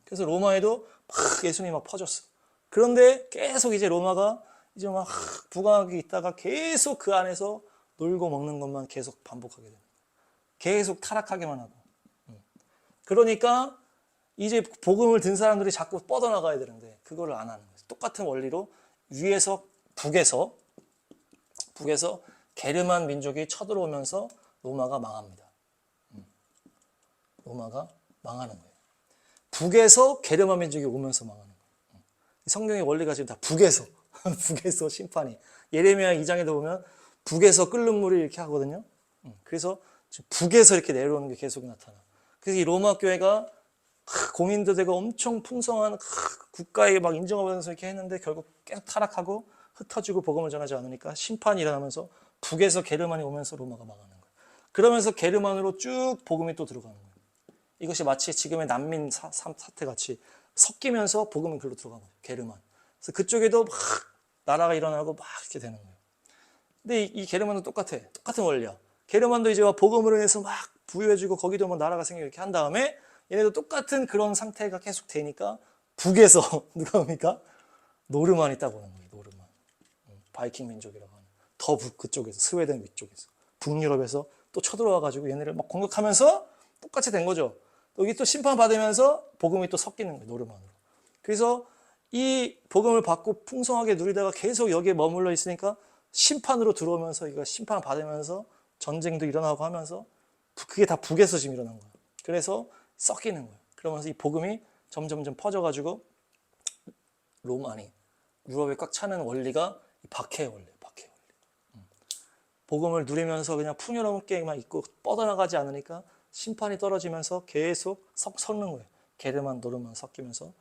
그래서 로마에도 막 예수님이 막 퍼졌어. 그런데 계속 이제 로마가 이제 막 부강하게 있다가 계속 그 안에서 놀고 먹는 것만 계속 반복하게 되는 거예요. 계속 타락하게만 하고. 그러니까 이제 복음을 든 사람들이 자꾸 뻗어나가야 되는데 그거를 안 하는 거예요. 똑같은 원리로 위에서 북에서 게르만 민족이 쳐들어오면서 로마가 망합니다. 로마가 망하는 거예요. 북에서 게르만 민족이 오면서 망하는 거예요. 성경의 원리가 지금 다 북에서 북에서 심판이 예레미야 2장에도 보면 북에서 끓는 물이 이렇게 하거든요. 그래서 지금 북에서 이렇게 내려오는 게 계속 나타나. 그래서 이 로마 교회가 공인도 되고 엄청 풍성한 국가에 막 인정하면서 이렇게 했는데 결국 계속 타락하고 흩어지고 복음을 전하지 않으니까 심판이 일어나면서 북에서 게르만이 오면서 로마가 망하는 거예요. 그러면서 게르만으로 쭉 복음이 또 들어가는 거예요. 이것이 마치 지금의 난민 사태 같이 섞이면서 복음이 글로 들어간 거예요. 게르만. 그래서 그쪽에도 막 나라가 일어나고 막 이렇게 되는 거예요. 근데 이 게르만도 똑같아. 똑같은 원리야. 게르만도 이제 복음으로 인해서 막 부유해지고 거기도 뭐 나라가 생기고 이렇게 한 다음에 얘네도 똑같은 그런 상태가 계속 되니까 북에서 누가 옵니까? 노르만이 딱 오는 거예요. 노르만. 바이킹 민족이라고 하는. 더 북 그쪽에서 스웨덴 위쪽에서 북유럽에서 또 쳐들어와가지고 얘네를 막 공격하면서 똑같이 된 거죠. 여기 또 심판받으면서 복음이 또 섞이는 거예요. 노르만으로. 그래서 이 복음을 받고 풍성하게 누리다가 계속 여기에 머물러 있으니까 심판으로 들어오면서 이거 심판 받으면서 전쟁도 일어나고 하면서 그게 다 북에서 지금 일어난 거예요. 그래서 섞이는 거예요. 그러면서 이 복음이 점점점 퍼져가지고 로마니 유럽에 꽉 차는 원리가 박해의 원리예요. 박해의 원리. 복음을 누리면서 그냥 풍요롭게만 있고 뻗어나가지 않으니까 심판이 떨어지면서 계속 섞는 거예요. 게르만 노르만 섞이면서.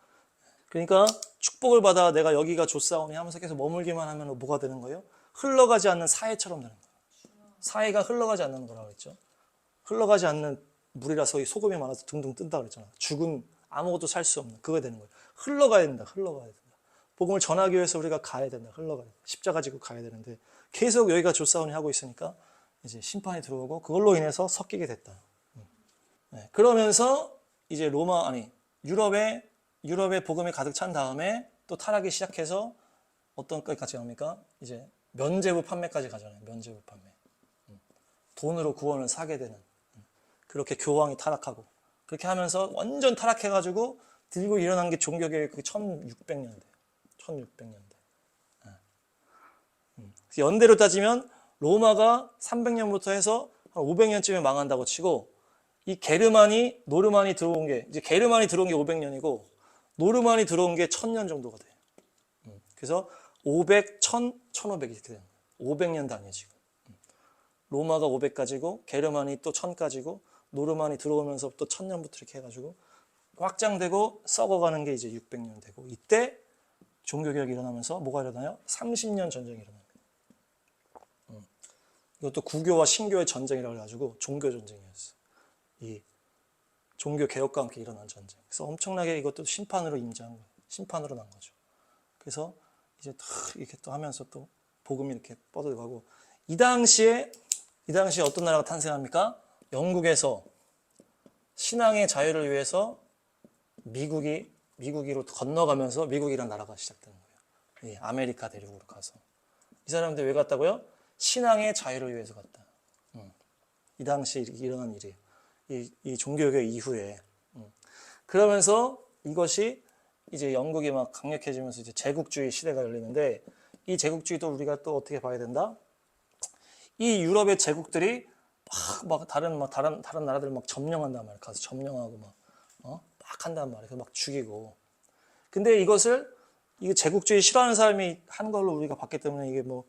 그러니까 축복을 받아 내가 여기가 좋사오니 하면서 계속 머물기만 하면 뭐가 되는 거예요? 흘러가지 않는 사해처럼 되는 거예요. 사해가 흘러가지 않는 거라고 했죠. 흘러가지 않는 물이라서 이 소금이 많아서 둥둥 뜬다 그랬잖아. 죽은 아무것도 살 수 없는 그거 되는 거예요. 흘러가야 된다. 흘러가야 된다. 복음을 전하기 위해서 우리가 가야 된다. 흘러가야 된다. 십자가 지고 가야 되는데 계속 여기가 좋사오니 하고 있으니까 이제 심판이 들어오고 그걸로 인해서 섞이게 됐다. 네. 그러면서 이제 유럽에 복음이 가득 찬 다음에 또 타락이 시작해서 어떤 것까지 갑니까? 이제 면죄부 판매까지 가잖아요. 면죄부 판매. 돈으로 구원을 사게 되는. 그렇게 교황이 타락하고 그렇게 하면서 완전 타락해가지고 들고 일어난 게 종교개혁 1600년대. 1600년대. 연대로 따지면 로마가 300년부터 해서 한 500년쯤에 망한다고 치고 이 노르만이 들어온 게 이제 게르만이 들어온 게 500년이고 노르만이 들어온 게 1000년 정도가 돼요. 그래서 500, 1000, 1500 이렇게 되는 거예요. 500년 단위에 지금. 로마가 500까지고 게르만이 또 1000까지고 노르만이 들어오면서 또 1000년부터 이렇게 해가지고 확장되고 썩어가는 게 이제 600년 되고 이때 종교개혁이 일어나면서 뭐가 일어나요? 30년 전쟁이 일어납니다. 이것도 구교와 신교의 전쟁이라고 해가지고 종교 전쟁이었어. 이 종교 개혁과 함께 일어난 전쟁. 그래서 엄청나게 이것도 심판으로 임재한 거예요. 심판으로 난 거죠. 그래서 이제 이렇게 또 하면서 또 복음이 이렇게 뻗어가고 이 당시에 어떤 나라가 탄생합니까? 영국에서 신앙의 자유를 위해서 미국으로 건너가면서 미국이라는 나라가 시작되는 거예요. 아메리카 대륙으로 가서 이 사람들 왜 갔다고요? 신앙의 자유를 위해서 갔다. 이 당시 일어난 일이에요. 이 종교개혁 이후에. 그러면서 이것이 이제 영국이 막 강력해지면서 이제 제국주의 시대가 열리는데, 이 제국주의도 우리가 또 어떻게 봐야 된다? 이 유럽의 제국들이 막 다른 나라들 막 점령한단 말이야. 가서 점령하고 막 한단 말이야. 그래서 막 죽이고. 근데 이게 제국주의 싫어하는 사람이 한 걸로 우리가 봤기 때문에 이게 뭐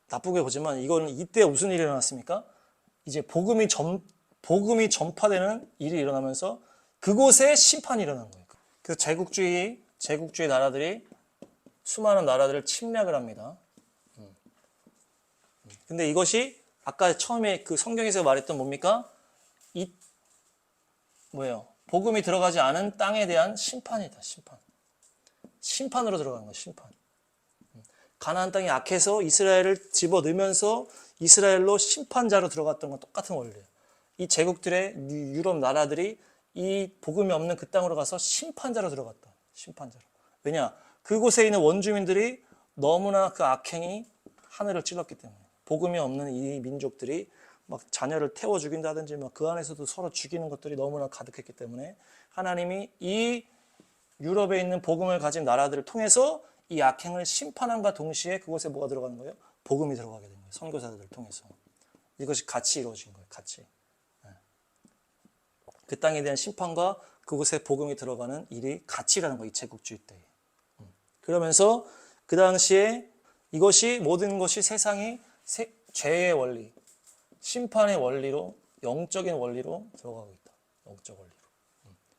나쁘게 보지만, 이거는 이때 무슨 일이 일어났습니까? 이제 복음이 전파되는 일이 일어나면서 그곳에 심판이 일어난 거예요. 그래서 제국주의 나라들이 수많은 나라들을 침략을 합니다. 근데 이것이 아까 처음에 그 성경에서 말했던 뭡니까? 복음이 들어가지 않은 땅에 대한 심판이다. 심판으로 들어간 거예요. 심판. 가나안 땅이 악해서 이스라엘을 집어넣으면서 이스라엘로 심판자로 들어갔던 건 똑같은 원리예요. 이 제국들의 유럽 나라들이 이 복음이 없는 그 땅으로 가서 심판자로 들어갔다. 심판자로. 왜냐? 그곳에 있는 원주민들이 너무나 그 악행이 하늘을 찔렀기 때문에. 복음이 없는 이 민족들이 막 자녀를 태워 죽인다든지 막 그 안에서도 서로 죽이는 것들이 너무나 가득했기 때문에 하나님이 이 유럽에 있는 복음을 가진 나라들을 통해서 이 악행을 심판함과 동시에 그곳에 뭐가 들어가는 거예요? 복음이 들어가게 된 거예요. 선교사들을 통해서. 이것이 같이 이루어진 거예요. 같이. 그 땅에 대한 심판과 그곳에 복음이 들어가는 일이 같이 일어나는 거예요. 이 제국주의 때에. 그러면서 그 당시에 모든 것이 세상이 죄의 원리, 심판의 원리로, 영적인 원리로 들어가고 있다. 영적 원리로.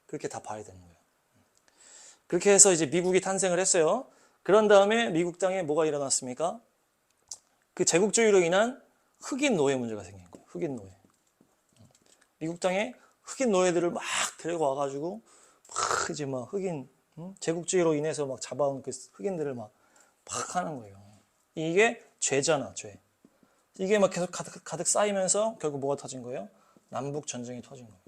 그렇게 다 봐야 되는 거예요. 그렇게 해서 이제 미국이 탄생을 했어요. 그런 다음에 미국 땅에 뭐가 일어났습니까? 그 제국주의로 인한 흑인 노예 문제가 생긴 거예요. 흑인 노예. 미국 땅에 흑인 노예들을 막 데리고 와가지고 막 이제 막 제국주의로 인해서 막 잡아온 그 흑인들을 막 하는 거예요. 이게 죄잖아, 죄. 이게 막 계속 가득 쌓이면서 결국 뭐가 터진 거예요? 남북 전쟁이 터진 거예요.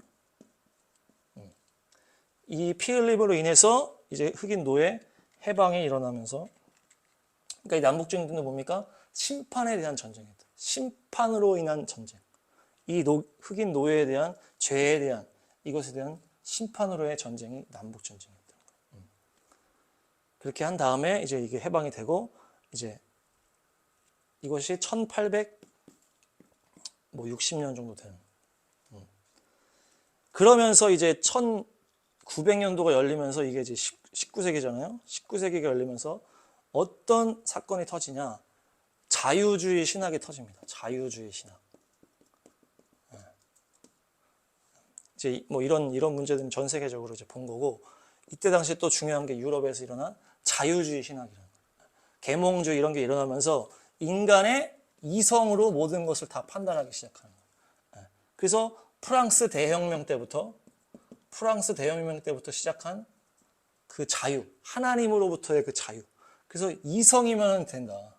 이 피 흘림으로 인해서 이제 흑인 노예 해방이 일어나면서, 그러니까 이 남북 전쟁은 뭡니까? 심판에 대한 전쟁이다. 심판으로 인한 전쟁. 이 흑인 노예에 대한 죄에 대한, 이것에 대한 심판으로의 전쟁이 남북 전쟁이었다. 그렇게 한 다음에 이제 이게 해방이 되고, 이제 이것이 1860년 정도 되는. 그러면서 이제 1900년도가 열리면서 이게 이제 19세기잖아요. 19세기가 열리면서 어떤 사건이 터지냐? 자유주의 신학이 터집니다. 자유주의 신학. 이제 뭐 이런 문제들은 전 세계적으로 이제 본 거고, 이때 당시 또 중요한 게 유럽에서 일어난 자유주의 신학이라는 거예요. 계몽주의 이런 게 일어나면서 인간의 이성으로 모든 것을 다 판단하기 시작하는 거예요. 그래서 프랑스 대혁명 때부터 시작한 그 자유, 하나님으로부터의 그 자유. 그래서 이성이면 된다.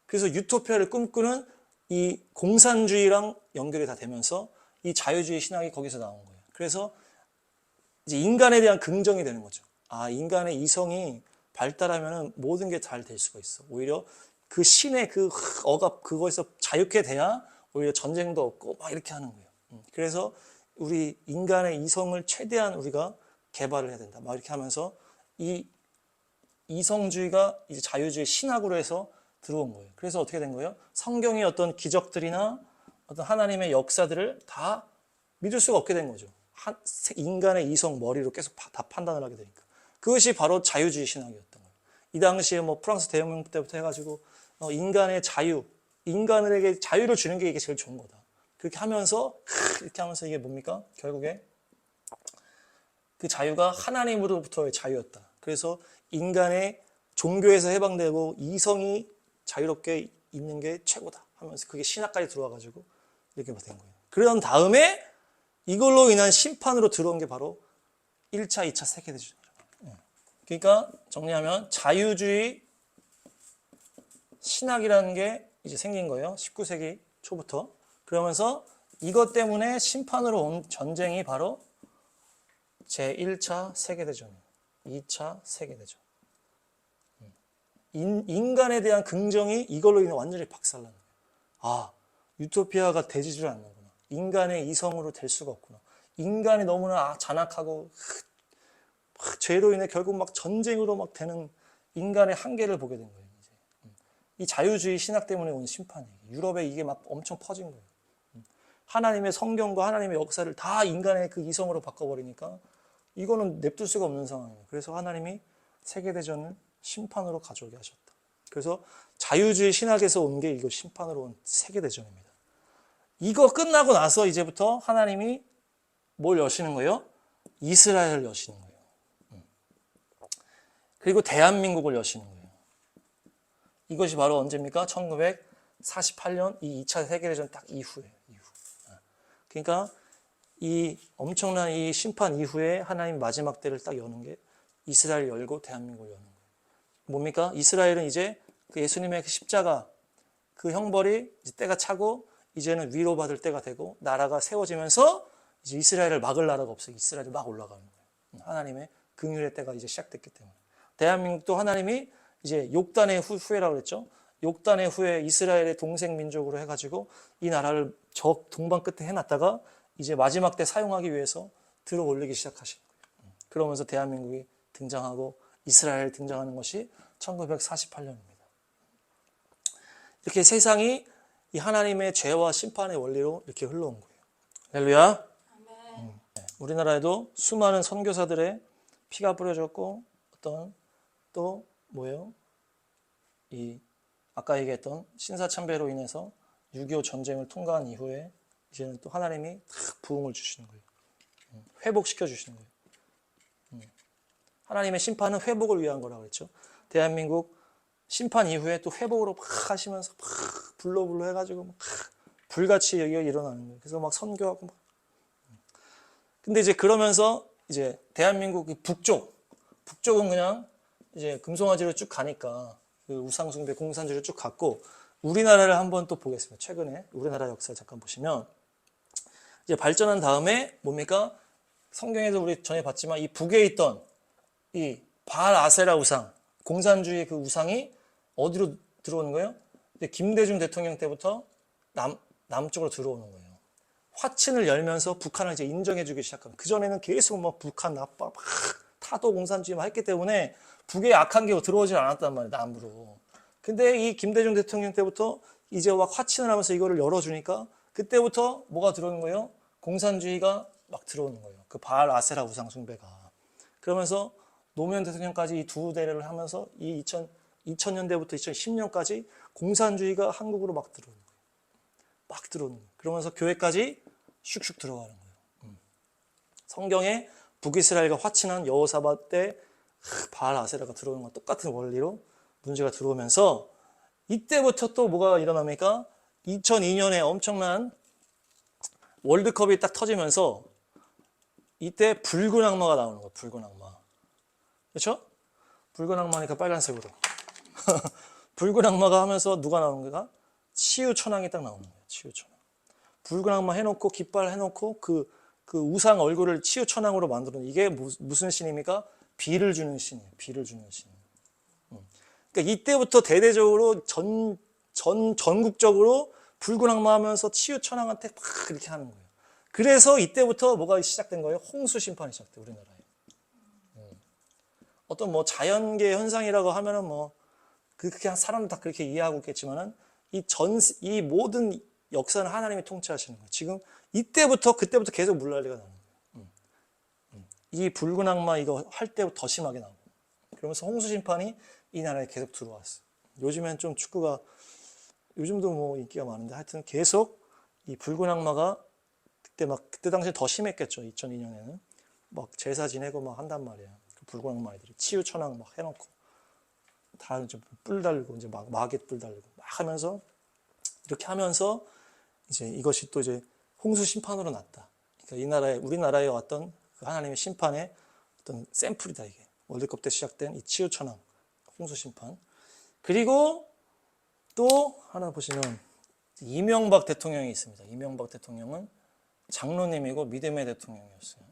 그래서 유토피아를 꿈꾸는 이 공산주의랑 연결이 다 되면서 이 자유주의 신학이 거기서 나온 거예요. 그래서 이제 인간에 대한 긍정이 되는 거죠. 인간의 이성이 발달하면 모든 게 잘 될 수가 있어. 오히려 그 신의 그 억압, 그거에서 자유케 돼야 오히려 전쟁도 없고 막 이렇게 하는 거예요. 그래서 우리 인간의 이성을 최대한 우리가 개발을 해야 된다. 막 이렇게 하면서 이 이성주의가 이제 자유주의 신학으로 해서 들어온 거예요. 그래서 어떻게 된 거예요? 성경의 어떤 기적들이나 어떤 하나님의 역사들을 다 믿을 수가 없게 된 거죠. 인간의 이성 머리로 계속 다 판단을 하게 되니까. 그것이 바로 자유주의 신학이었던 거예요. 이 당시에 뭐 프랑스 대혁명 때부터 해가지고 인간의 자유, 인간에게 자유를 주는 게 이게 제일 좋은 거다. 그렇게 하면서 이게 뭡니까? 결국에 그 자유가 하나님으로부터의 자유였다. 그래서 인간의 종교에서 해방되고 이성이 자유롭게 있는 게 최고다 하면서 그게 신학까지 들어와가지고 이렇게 된 거예요. 그런 다음에 이걸로 인한 심판으로 들어온 게 바로 1차, 2차 세계대전이에요. 그러니까 정리하면 자유주의 신학이라는 게 이제 생긴 거예요. 19세기 초부터. 그러면서 이것 때문에 심판으로 온 전쟁이 바로 제1차 세계대전이에요. 2차 세계대전. 인간에 대한 긍정이 이걸로 인해 완전히 박살난 거예요. 아, 유토피아가 되지를 않는구나. 인간의 이성으로 될 수가 없구나. 인간이 너무나 잔악하고 죄로 인해 결국 막 전쟁으로 막 되는 인간의 한계를 보게 된 거예요. 이제. 이 자유주의 신학 때문에 온 심판이에요. 유럽에 이게 막 엄청 퍼진 거예요. 하나님의 성경과 하나님의 역사를 다 인간의 그 이성으로 바꿔버리니까 이거는 냅둘 수가 없는 상황이에요. 그래서 하나님이 세계대전을 심판으로 가져오게 하셨다. 그래서 자유주의 신학에서 온 게 이거 심판으로 온 세계대전입니다. 이거 끝나고 나서 이제부터 하나님이 뭘 여시는 거예요? 이스라엘을 여시는 거예요. 그리고 대한민국을 여시는 거예요. 이것이 바로 언제입니까? 1948년 이 2차 세계대전 딱 이후예요. 그러니까 이 엄청난 이 심판 이후에 하나님 마지막 때를 딱 여는 게 이스라엘 열고 대한민국을 여는 거예요. 뭡니까? 이스라엘은 이제 그 예수님의 그 십자가 그 형벌이 이제 때가 차고 이제는 위로받을 때가 되고 나라가 세워지면서 이제 이스라엘을 막을 나라가 없어요. 이스라엘이 막 올라가는 거예요. 하나님의 긍휼의 때가 이제 시작됐기 때문에. 대한민국도 하나님이 이제 욕단의 후회라고 그랬죠. 욕단의 후에 이스라엘의 동생 민족으로 해가지고 이 나라를 저 동방 끝에 해놨다가 이제 마지막 때 사용하기 위해서 들어 올리기 시작하신 거예요. 그러면서 대한민국이 등장하고 이스라엘 등장하는 것이 1948년입니다. 이렇게 세상이 이 하나님의 죄와 심판의 원리로 이렇게 흘러온 거예요. 할렐루야. 아멘. 우리나라에도 수많은 선교사들의 피가 뿌려졌고 어떤 또 뭐예요? 이 아까 얘기했던 신사참배로 인해서 6.25 전쟁을 통과한 이후에 이제는 또 하나님이 딱 부흥을 주시는 거예요. 회복시켜 주시는 거예요. 하나님의 심판은 회복을 위한 거라고 그랬죠. 대한민국 심판 이후에 또 회복으로 막 하시면서 막 불러불러 해가지고 막 불같이 여기가 일어나는 거예요. 그래서 막 선교하고 막. 근데 이제 그러면서 이제 대한민국 북쪽은 그냥 이제 금송아지로 쭉 가니까 그 우상숭배 공산주의로 쭉 갔고 우리나라를 한번 또 보겠습니다. 최근에 우리나라 역사를 잠깐 보시면 이제 발전한 다음에 뭡니까? 성경에도 우리 전에 봤지만 이 북에 있던 이 바알 아세라 우상, 공산주의 그 우상이 어디로 들어오는 거예요? 이제 김대중 대통령 때부터 남쪽으로 들어오는 거예요. 화친을 열면서 북한을 이제 인정해주기 시작합니다. 그전에는 계속 막 북한 나빠, 막 타도 공산주의만 했기 때문에 북에 악한 게 들어오질 않았단 말이에요, 남으로. 근데 이 김대중 대통령 때부터 이제 막 화친을 하면서 이거를 열어주니까 그때부터 뭐가 들어오는 거예요? 공산주의가 막 들어오는 거예요. 그 바알 아세라 우상 숭배가. 그러면서 노무현 대통령까지 이 두 대를 하면서 이 2000년대부터 2010년까지 공산주의가 한국으로 막 들어오는 거예요. 막 들어오는 거예요. 그러면서 교회까지 슉슉 들어가는 거예요. 성경에 북이스라엘과 화친한 여호사밧 때 바알 아세라가 들어오는 건 똑같은 원리로 문제가 들어오면서 이때부터 또 뭐가 일어납니까? 2002년에 엄청난 월드컵이 딱 터지면서 이때 붉은 악마가 나오는 거예요. 붉은 악마. 그렇죠? 붉은 악마니까 빨간색으로. 붉은 악마가 하면서 누가 나오는 거가? 치유천왕이 딱 나오는 거예요. 치유천왕. 붉은 악마 해놓고 깃발 해놓고 그 우상 얼굴을 치유천왕으로 만드는 이게 무슨 신입니까? 비를 주는 신이에요. 비를 주는 신. 그러니까 이때부터 대대적으로 전국적으로 붉은 악마 하면서 치유천왕한테 막 그렇게 하는 거예요. 그래서 이때부터 뭐가 시작된 거예요? 홍수 심판이 시작돼 우리나라에. 어떤 뭐 자연계 현상이라고 하면은 뭐 그렇게 사람들 다 그렇게 이해하고 있겠지만은 이 모든 역사는 하나님이 통치하시는 거예요. 지금 이때부터 그때부터 계속 물난리가 나는 거예요. 이 붉은 악마 이거 할 때부터 더 심하게 나오고 그러면서 홍수 심판이 이 나라에 계속 들어왔어요. 요즘엔 좀 축구가 요즘도 뭐 인기가 많은데 하여튼 계속 이 붉은 악마가 그때 당시에 더 심했겠죠. 2002년에는 막 제사 지내고 막 한단 말이에요. 그 붉은 악마 애들이 치유천왕 막 해놓고 다 이제 뿔 달고 이제 막 마개 뿔 달고 막 하면서 이렇게 하면서 이제 이것이 또 이제 홍수 심판으로 났다. 그러니까 우리나라에 왔던 그 하나님의 심판의 어떤 샘플이다 이게. 월드컵 때 시작된 이 치유천왕 홍수 심판. 그리고 또 하나 보시면 이명박 대통령이 있습니다. 이명박 대통령은 장로님이고 믿음의 대통령이었어요.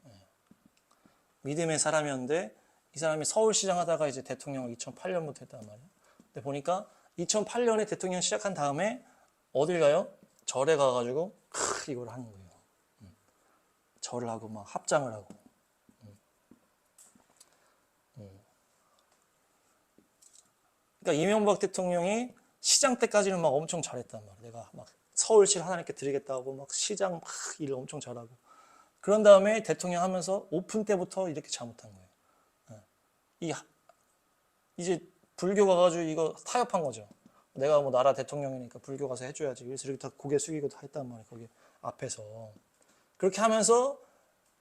믿음의 사람이었는데 이 사람이 서울시장 하다가 이제 대통령을 2008년부터 했단 말이에요. 근데 보니까 2008년에 대통령 시작한 다음에 어딜 가요? 절에 가가지고 이걸 하는 거예요. 절을 하고 막 합장을 하고. 그러니까 이명박 대통령이 시장 때까지는 막 엄청 잘했단 말이에요. 내가 막 서울시를 하나님께 드리겠다고 막 시장 막 일을 엄청 잘하고. 그런 다음에 대통령 하면서 오픈 때부터 이렇게 잘못한 거예요. 이제 불교 가가지고 이거 타협한 거죠. 내가 뭐 나라 대통령이니까 불교 가서 해줘야지. 그래서 이렇게 다 고개 숙이고 다 했단 말이에요. 거기 앞에서. 그렇게 하면서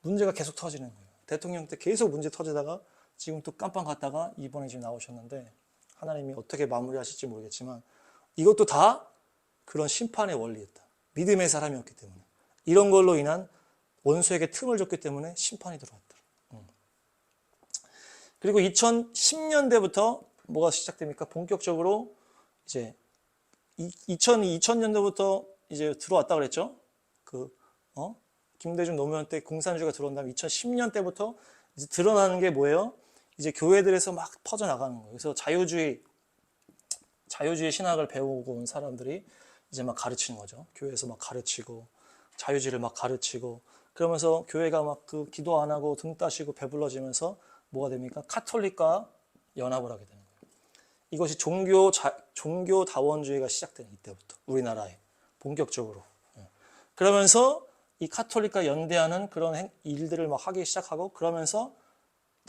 문제가 계속 터지는 거예요. 대통령 때 계속 문제 터지다가 지금 또 깜빵 갔다가 이번에 지금 나오셨는데 하나님이 어떻게 마무리하실지 모르겠지만 이것도 다 그런 심판의 원리였다. 믿음의 사람이었기 때문에. 이런 걸로 인한 원수에게 틈을 줬기 때문에 심판이 들어왔다. 그리고 2010년대부터 뭐가 시작됩니까? 본격적으로 이제 2000년대부터 이제 들어왔다 그랬죠? 김대중 노무현 때 공산주의가 들어온 다음에 2010년 때부터 이제 드러나는 게 뭐예요? 이제 교회들에서 막 퍼져나가는 거예요. 그래서 자유주의 신학을 배우고 온 사람들이 이제 막 가르치는 거죠. 교회에서 막 가르치고 자유주의를 막 가르치고 그러면서 교회가 막 그 기도 안 하고 등 따시고 배불러지면서 뭐가 됩니까? 카톨릭과 연합을 하게 되는 거예요. 이것이 종교다원주의가 시작되는 이때부터 우리나라에 본격적으로. 그러면서 이 카톨릭과 연대하는 그런 일들을 막 하기 시작하고 그러면서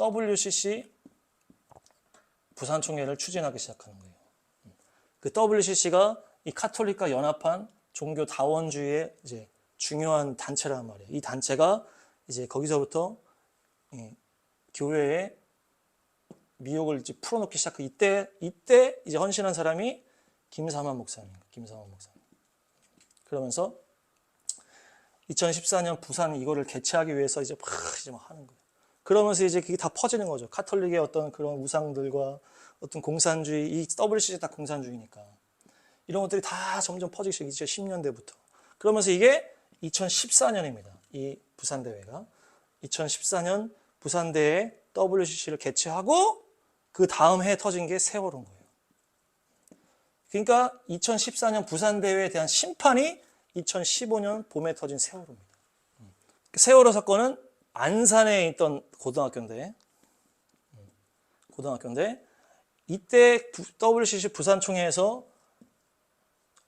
WCC 부산총회를 추진하기 시작하는 거예요. 그 WCC가 이 카톨릭과 연합한 종교다원주의의 이제 중요한 단체란 말이에요. 이 단체가 이제 거기서부터 교회에 미혹을 이제 풀어놓기 시작하고 이때 이제 헌신한 사람이 김삼환 목사님. 그러면서 2014년 부산 이거를 개최하기 위해서 이제 막 하는 거예요. 그러면서 이제 그게 다 퍼지는 거죠. 카톨릭의 어떤 그런 우상들과 어떤 공산주의, 이 WCC 다 공산주의니까. 이런 것들이 다 점점 퍼지기 시작했죠. 2010년대부터. 그러면서 이게 2014년입니다. 이 부산대회가. 2014년 부산대회 WCC를 개최하고 그 다음 해에 터진 게 세월호인 거예요. 그러니까 2014년 부산대회에 대한 심판이 2015년 봄에 터진 세월호입니다. 세월호 사건은 안산에 있던 고등학교인데 이때 WCC 부산총회에서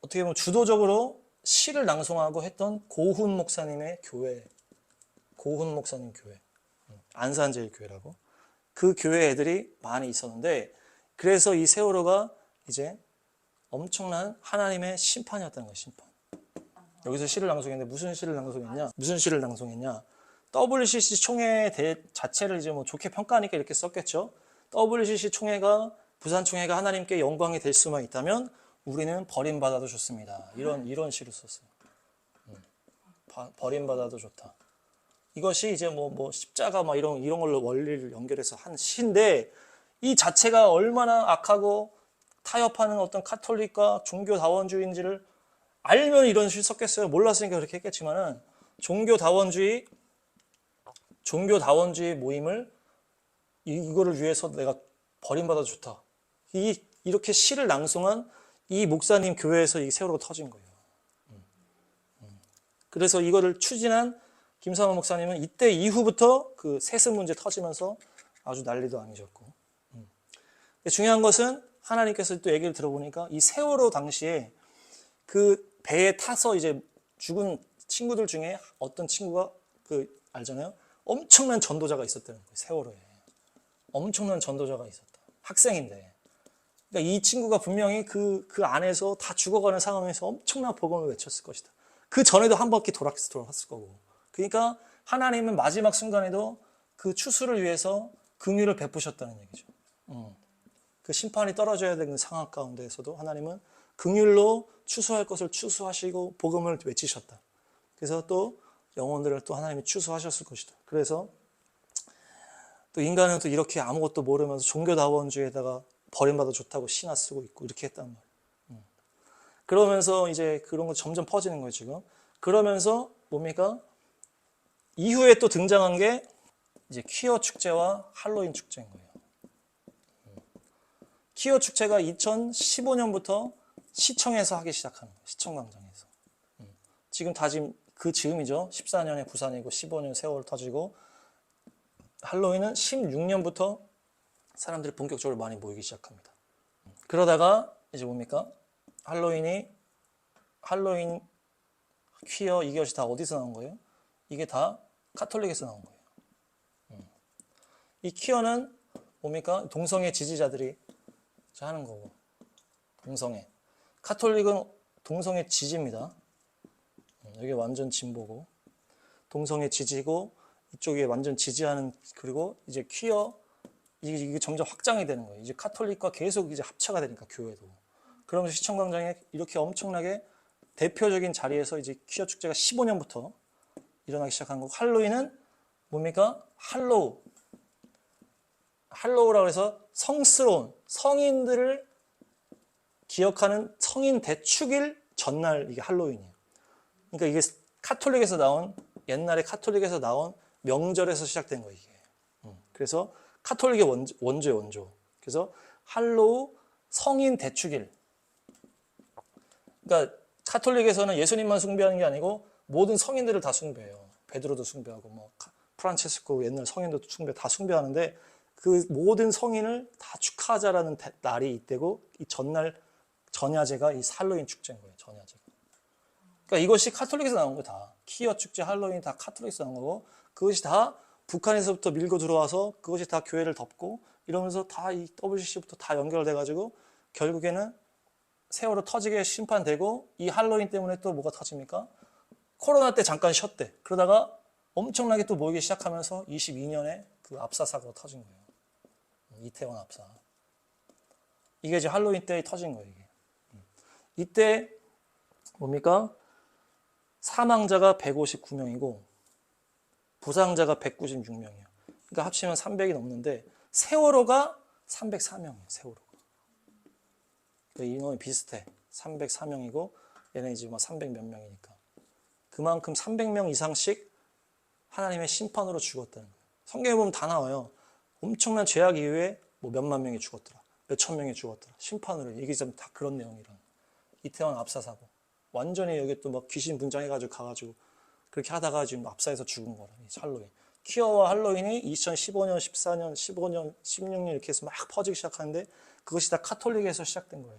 어떻게 보면 주도적으로 시를 낭송하고 했던 고훈 목사님의 교회, 고훈 목사님 교회, 안산제일교회라고 그 교회 애들이 많이 있었는데 그래서 이 세월호가 이제 엄청난 하나님의 심판이었다는 거예요. 심판. 여기서 시를 낭송했는데 무슨 시를 낭송했냐? WCC 총회 자체를 이제 뭐 좋게 평가하니까 이렇게 썼겠죠. WCC 총회가 부산 총회가 하나님께 영광이 될 수만 있다면 우리는 버림받아도 좋습니다. 이런 시를 썼어요. 버림받아도 좋다. 이것이 이제 뭐 십자가 막 이런 걸로 원리를 연결해서 한 시인데 이 자체가 얼마나 악하고 타협하는 어떤 카톨릭과 종교다원주의인지를 알면 이런 시를 썼겠어요. 몰랐으니까 그렇게 했겠지만은 종교다원주의 모임을 이거를 위해서 내가 버림받아도 좋다. 이렇게 시를 낭송한 이 목사님 교회에서 이 세월호가 터진 거예요. 그래서 이거를 추진한 김삼환 목사님은 이때 이후부터 그 세습 문제 터지면서 아주 난리도 아니셨고. 중요한 것은 하나님께서 또 얘기를 들어보니까 이 세월호 당시에 그 배에 타서 이제 죽은 친구들 중에 어떤 친구가 알잖아요. 엄청난 전도자가 있었다는 거예요. 세월호에. 엄청난 전도자가 있었다. 학생인데. 그러니까 이 친구가 분명히 그 안에서 다 죽어가는 상황에서 엄청난 복음을 외쳤을 것이다. 그 전에도 한 바퀴 돌았을 거고. 그러니까 하나님은 마지막 순간에도 그 추수를 위해서 긍휼을 베푸셨다는 얘기죠. 그 심판이 떨어져야 되는 상황 가운데에서도 하나님은 긍휼로 추수할 것을 추수하시고 복음을 외치셨다. 그래서 또 영혼들을 또 하나님이 추수하셨을 것이다. 그래서 또 인간은 또 이렇게 아무것도 모르면서 종교다원주의에다가 버림받아 좋다고 신화 쓰고 있고 이렇게 했단 말이에요. 그러면서 이제 그런 거 점점 퍼지는 거예요, 지금. 그러면서 뭡니까? 이후에 또 등장한 게 이제 퀴어 축제와 할로윈 축제인 거예요. 퀴어 축제가 2015년부터 시청에서 하기 시작하는 거예요. 시청 광장에서. 지금 그 즈음이죠. 14년에 부산이고 15년 세월 터지고 할로윈은 16년부터 사람들이 본격적으로 많이 모이기 시작합니다. 그러다가 이제 뭡니까? 할로윈, 퀴어 이것이 다 어디서 나온 거예요? 이게 다 카톨릭에서 나온 거예요. 이 퀴어는 뭡니까? 동성애 지지자들이 하는 거고, 동성애. 카톨릭은 동성애 지지입니다. 이게 완전 진보고, 동성애 지지고, 이쪽에 완전 지지하는, 그리고 이제 퀴어, 이게 점점 확장이 되는 거예요. 이제 카톨릭과 계속 이제 합체가 되니까, 교회도. 그러면서 시청광장에 이렇게 엄청나게 대표적인 자리에서 이제 퀴어 축제가 15년부터 일어나기 시작한 거고, 할로윈은 뭡니까? 할로우라고 해서 성스러운 성인들을 기억하는 성인 대축일 전날 이게 할로윈이에요. 그러니까 이게 카톨릭에서 나온 옛날에 카톨릭에서 나온 명절에서 시작된 거예요. 이게. 그래서 카톨릭의 원조예요, 원조. 그래서 할로우 성인 대축일. 그러니까 카톨릭에서는 예수님만 숭배하는 게 아니고 모든 성인들을 다 숭배해요. 베드로도 숭배하고 뭐 프란체스코 옛날 성인도 다 숭배하는데 그 모든 성인을 다 축하하자라는 날이 이때고 이 전날 전야제가 이 할로윈 축제인 거예요. 전야제가. 그러니까 이것이 카톨릭에서 나온 거예요. 다. 퀴어 축제, 할로윈 다 카톨릭에서 나온 거고 그것이 다 북한에서부터 밀고 들어와서 그것이 다 교회를 덮고 이러면서 다 이 WCC부터 다 연결돼가지고 결국에는 세월호 터지게 심판되고 이 할로윈 때문에 또 뭐가 터집니까? 코로나 때 잠깐 쉬었대. 그러다가 엄청나게 또 모이기 시작하면서 22년에 그 압사 사고가 터진 거예요. 이태원 압사. 이게 이제 할로윈 때 터진 거예요. 이게. 이때 뭡니까? 사망자가 159명이고 부상자가 196명이에요. 그러니까 합치면 300이 넘는데 세월호가 304명이에요. 세월호가. 그러니까 인원이 비슷해. 304명이고 얘는 이제 뭐 300 몇 명이니까. 그만큼 300명 이상씩 하나님의 심판으로 죽었다는 거예요. 성경에 보면 다 나와요. 엄청난 죄악 이후에 뭐 몇만 명이 죽었더라. 몇천 명이 죽었더라. 심판으로. 이게 좀 다 그런 내용이란. 이태원 압사 사고. 완전히 여기 또 막 귀신 분장해가지고 가가지고 그렇게 하다가 지금 압사해서 죽은 거라. 할로윈. 퀴어와 할로윈이 2015년, 14년, 15년, 16년 이렇게 해서 막 퍼지기 시작하는데 그것이 다 카톨릭에서 시작된 거예요.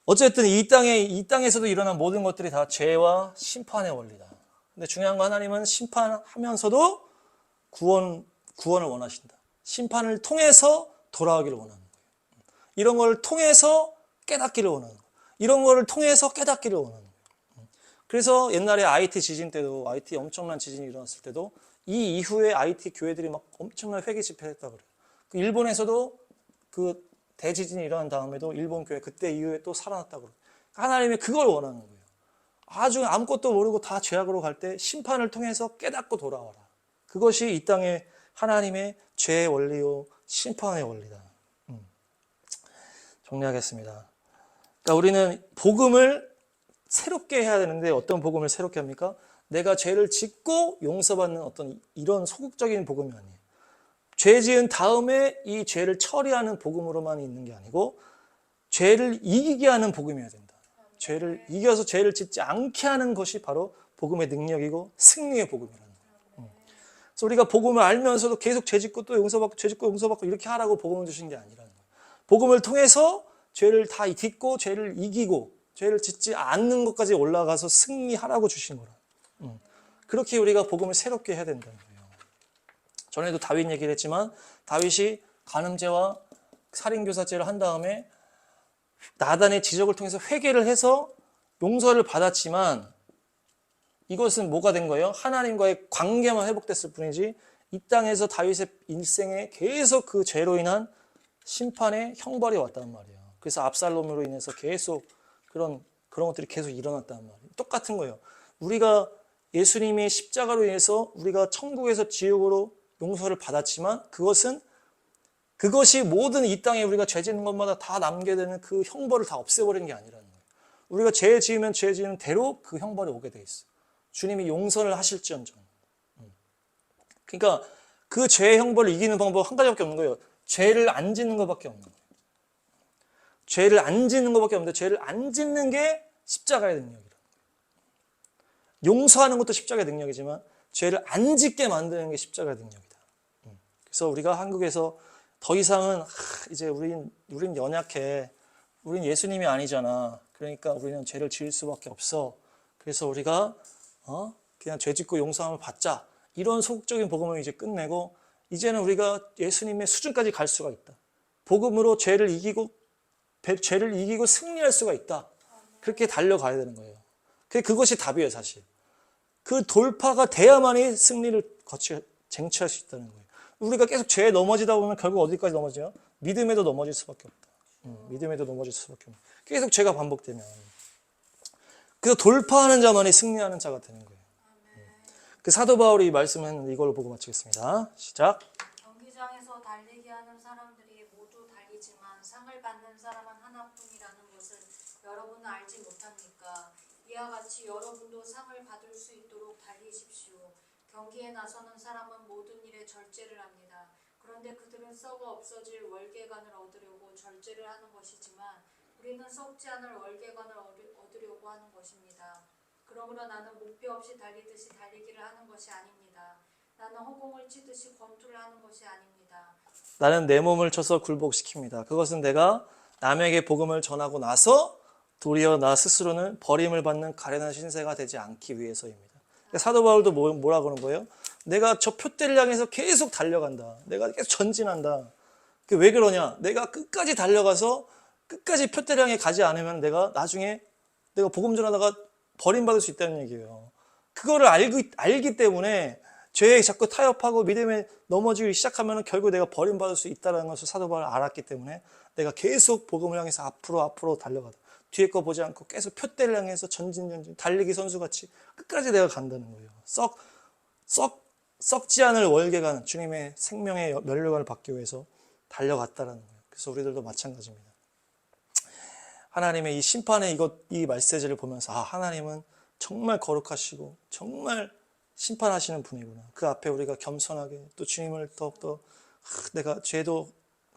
어쨌든 이 땅에서도 일어난 모든 것들이 다 죄와 심판의 원리다. 근데 중요한 건 하나님은 심판하면서도 구원을 원하신다. 심판을 통해서 돌아오기를 원하는 거예요. 이런 걸 통해서 깨닫기를 원하는 거예요. 이런 걸 통해서 깨닫기를 원하는 거예요. 그래서 옛날에 IT 지진 때도 IT 엄청난 지진이 일어났을 때도 이 이후에 IT 교회들이 막 엄청난 회개 집회를 했다 그래요. 일본에서도 그 대지진이 일어난 다음에도 일본 교회 그때 이후에 또 살아났다 그래요. 하나님이 그걸 원하는 거예요. 아주 아무것도 모르고 다 죄악으로 갈 때 심판을 통해서 깨닫고 돌아와라. 그것이 이 땅의 하나님의 죄의 원리요 심판의 원리다. 정리하겠습니다. 그러니까 우리는 복음을 새롭게 해야 되는데 어떤 복음을 새롭게 합니까? 내가 죄를 짓고 용서받는 어떤 이런 소극적인 복음이 아니에요. 죄 지은 다음에 이 죄를 처리하는 복음으로만 있는 게 아니고 죄를 이기게 하는 복음이어야 된다. 죄를 이겨서 죄를 짓지 않게 하는 것이 바로 복음의 능력이고 승리의 복음이라는 거예요. 그래서 우리가 복음을 알면서도 계속 죄 짓고 또 용서받고 죄 짓고 용서받고 이렇게 하라고 복음을 주신 게 아니라는 거예요. 복음을 통해서 죄를 다 딛고 죄를 이기고 죄를 짓지 않는 것까지 올라가서 승리하라고 주신 거라. 그렇게 우리가 복음을 새롭게 해야 된다는 거예요. 전에도 다윗 얘기를 했지만 다윗이 간음죄와 살인교사죄를 한 다음에 나단의 지적을 통해서 회개를 해서 용서를 받았지만 이것은 뭐가 된 거예요? 하나님과의 관계만 회복됐을 뿐이지 이 땅에서 다윗의 일생에 계속 그 죄로 인한 심판의 형벌이 왔단 말이에요. 그래서 압살롬으로 인해서 계속 그런 것들이 계속 일어났단 말이에요. 똑같은 거예요. 우리가 예수님의 십자가로 인해서 우리가 천국에서 지옥으로 용서를 받았지만 그것이 모든 이 땅에 우리가 죄 짓는 것마다 다 남게 되는 그 형벌을 다 없애버리는 게 아니라는 거예요. 우리가 죄 지으면 죄 지는 대로 그 형벌이 오게 돼 있어요. 주님이 용서를 하실지언정. 그러니까 그 죄의 형벌을 이기는 방법 한 가지밖에 없는 거예요. 죄를 안 짓는 것밖에 없는 거예요. 죄를 안 짓는 것밖에 없는데 죄를 안 짓는 게 십자가의 능력이라. 용서하는 것도 십자가의 능력이지만 죄를 안 짓게 만드는 게 십자가의 능력이다. 그래서 우리가 한국에서 더 이상은 이제 우린 연약해. 우린 예수님이 아니잖아. 그러니까 우리는 죄를 지을 수밖에 없어. 그래서 우리가 그냥 죄 짓고 용서함을 받자. 이런 소극적인 복음을 이제 끝내고 이제는 우리가 예수님의 수준까지 갈 수가 있다. 복음으로 죄를 이기고 승리할 수가 있다. 그렇게 달려가야 되는 거예요. 그것이 답이에요, 사실. 그 돌파가 돼야만이 승리를 쟁취할 수 있다는 거예요. 우리가 계속 죄에 넘어지다 보면 결국 어디까지 넘어져요? 믿음에도 넘어질 수밖에 없다. 믿음에도 넘어질 수밖에 없다. 계속 죄가 반복되면. 그래서 돌파하는 자만이 승리하는 자가 되는 거예요. 그 사도 바울이 말씀했는데 이걸로 보고 마치겠습니다. 시작. 경기장에서 달리기 하는 사람들이 모두 달리지만 상을 받는 사람은 하나뿐이라는 것을 여러분은 알지 못합니까? 이와 같이 여러분도 상을 받을 수 있도록 달리십시오. 경기에 나서는 사람은 모든 일에 절제를 합니다. 그런데 그들은 썩어 없어질 월계관을 얻으려고 절제를 하는 것이지만 우리는 썩지 않을 월계관을 얻으려고 하는 것입니다. 그러므로 나는 목표 없이 달리듯이 달리기를 하는 것이 아닙니다. 나는 허공을 치듯이 권투를 하는 것이 아닙니다. 나는 내 몸을 쳐서 굴복시킵니다. 그것은 내가 남에게 복음을 전하고 나서 도리어 나 스스로는 버림을 받는 가련한 신세가 되지 않기 위해서입니다. 사도 바울도 뭐라 그러는 거예요? 내가 저 표대를 향해서 계속 달려간다. 내가 계속 전진한다. 왜 그러냐? 내가 끝까지 달려가서 끝까지 표대를 향해 가지 않으면 내가 나중에 내가 복음 전하다가 버림받을 수 있다는 얘기예요. 그거를 알기 때문에 죄에 자꾸 타협하고 믿음에 넘어지기 시작하면 결국 내가 버림받을 수 있다는 것을 사도 바울이 알았기 때문에 내가 계속 복음을 향해서 앞으로 달려가다. 뒤에 거 보지 않고 계속 표대를 향해서 전진 달리기 선수같이 끝까지 내가 간다는 거예요. 썩지 않을 월계관, 주님의 생명의 면류관을 받기 위해서 달려갔다는 거예요. 그래서 우리들도 마찬가지입니다. 하나님의 이 심판의 이 메시지를 보면서 하나님은 정말 거룩하시고 정말 심판하시는 분이구나. 그 앞에 우리가 겸손하게 또 주님을 더욱더 내가 죄도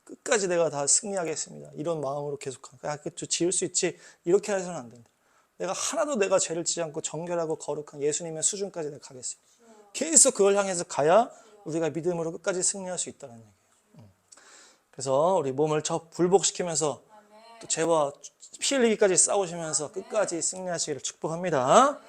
끝까지 내가 다 승리하겠습니다. 이런 마음으로 계속하는. 지을 수 있지. 이렇게 해서는 안 된다. 내가 하나도 내가 죄를 지지 않고 정결하고 거룩한 예수님의 수준까지 내가 가겠습니다. 계속 그걸 향해서 가야 우리가 믿음으로 끝까지 승리할 수 있다는 얘기예요. 그래서 우리 몸을 굴복시키면서 또 죄와 피 흘리기까지 싸우시면서 끝까지 승리하시기를 축복합니다.